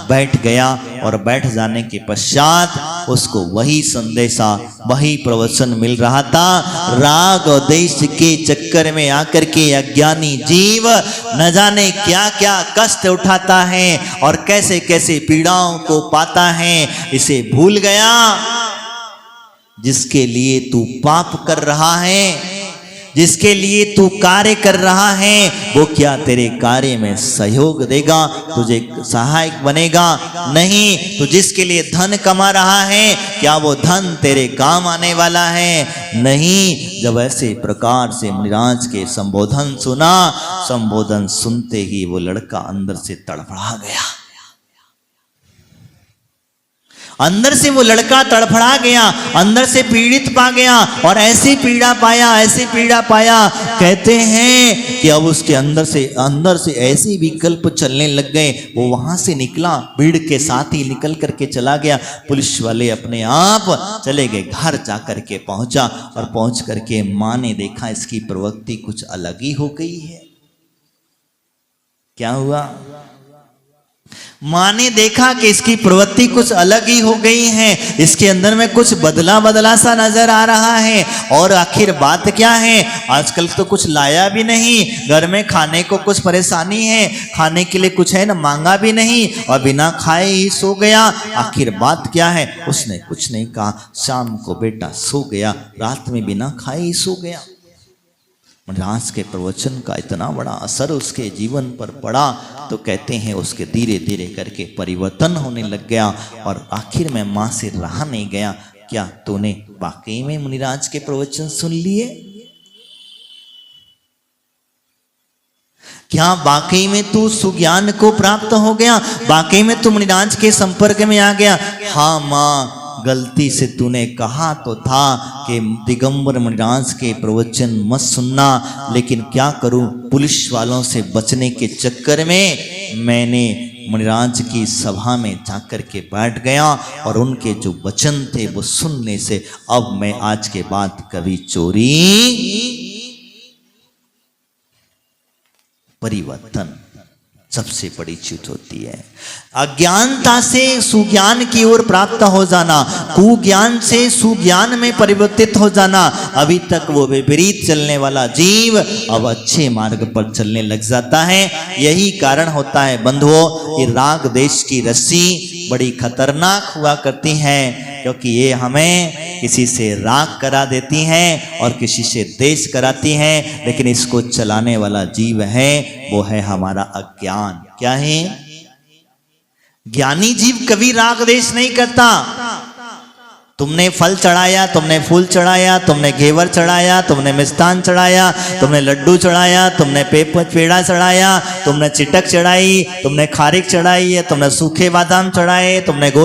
बैठ गया, और बैठ जाने के पश्चात उसको वही संदेशा, वही प्रवचन मिल रहा था। राग और देश के चक्कर में आकर के अज्ञानी जीव न जाने क्या क्या कष्ट उठाता है और कैसे कैसे पीड़ाओं को पाता है, इसे भूल गया। जिसके लिए तू पाप कर रहा है, जिसके लिए तू कार्य कर रहा है, वो क्या तेरे कार्य में सहयोग देगा, तुझे सहायक बनेगा? नहीं। तो जिसके लिए धन कमा रहा है, क्या वो धन तेरे काम आने वाला है? नहीं। जब ऐसे प्रकार से मुनिराज के संबोधन सुना, संबोधन सुनते ही वो लड़का अंदर से तड़फड़ा गया। अंदर से वो लड़का तड़फड़ा गया, अंदर से पीड़ित पा गया, और ऐसी पीड़ा पाया, ऐसी पीड़ा पाया। कहते हैं कि अब उसके अंदर से ऐसे विकल्प चलने लग गए। वो वहां से निकला, भीड़ के साथ ही निकल करके चला गया। पुलिस वाले अपने आप चले गए, घर जाकर के पहुंचा, और पहुंच करके मां ने देखा इसकी प्रवृत्ति कुछ अलग ही हो गई है। क्या हुआ? मां ने देखा कि इसकी प्रवृत्ति कुछ अलग ही हो गई है, इसके अंदर में कुछ बदला बदला सा नजर आ रहा है। और आखिर बात क्या है? आजकल तो कुछ लाया भी नहीं, घर में खाने को कुछ परेशानी है, खाने के लिए कुछ है ना, मांगा भी नहीं, और बिना खाए ही सो गया। आखिर बात क्या है? उसने कुछ नहीं कहा। शाम को बेटा सो गया, रात में बिना खाए ही सो गया। मुनिराज के प्रवचन का इतना बड़ा असर उसके जीवन पर पड़ा, तो कहते हैं उसके धीरे धीरे करके परिवर्तन होने लग गया। और आखिर में मां से रहा नहीं गया। क्या तूने वाकई में मुनिराज के प्रवचन सुन लिए? क्या वाकई में तू सुज्ञान को प्राप्त हो गया? वाकई में तू मुनिराज के संपर्क में आ गया? हाँ मां, गलती से तूने कहा तो था कि दिगंबर मुनिराज के प्रवचन मत सुनना, लेकिन क्या करूं, पुलिस वालों से बचने के चक्कर में मैंने मुनिराज की सभा में जाकर के बैठ गया, और उनके जो वचन थे वो सुनने से अब मैं आज के बाद कभी चोरी, परिवर्तन सबसे बड़ी चीज होती है। अज्ञानता से सुज्ञान की ओर प्राप्त हो जाना, कुज्ञान से सुज्ञान में परिवर्तित हो जाना। अभी तक वो विपरीत चलने वाला जीव अब अच्छे मार्ग पर चलने लग जाता है। यही कारण होता है बंधुओं, ये राग देश की रस्सी बड़ी खतरनाक हुआ करती है, क्योंकि ये हमें किसी से राग करा देती हैं और किसी से देश कराती हैं, लेकिन इसको चलाने वाला जीव है वो है हमारा अज्ञान। क्या है? ज्ञानी जीव कभी राग देश नहीं करता। तुमने फल चढ़ाया, तुमने फूल चढ़ाया, तुमने घेवर चढ़ाया, तुमने मिष्ठान चढ़ाया, तुमने लड्डू चढ़ाया, तुमने पेड़ा चढ़ाया, तुमने चिटक चढ़ाई, तुमने खारिक चढ़ाई है, तुमने सूखे बादाम चढ़ाए, तुमने गोल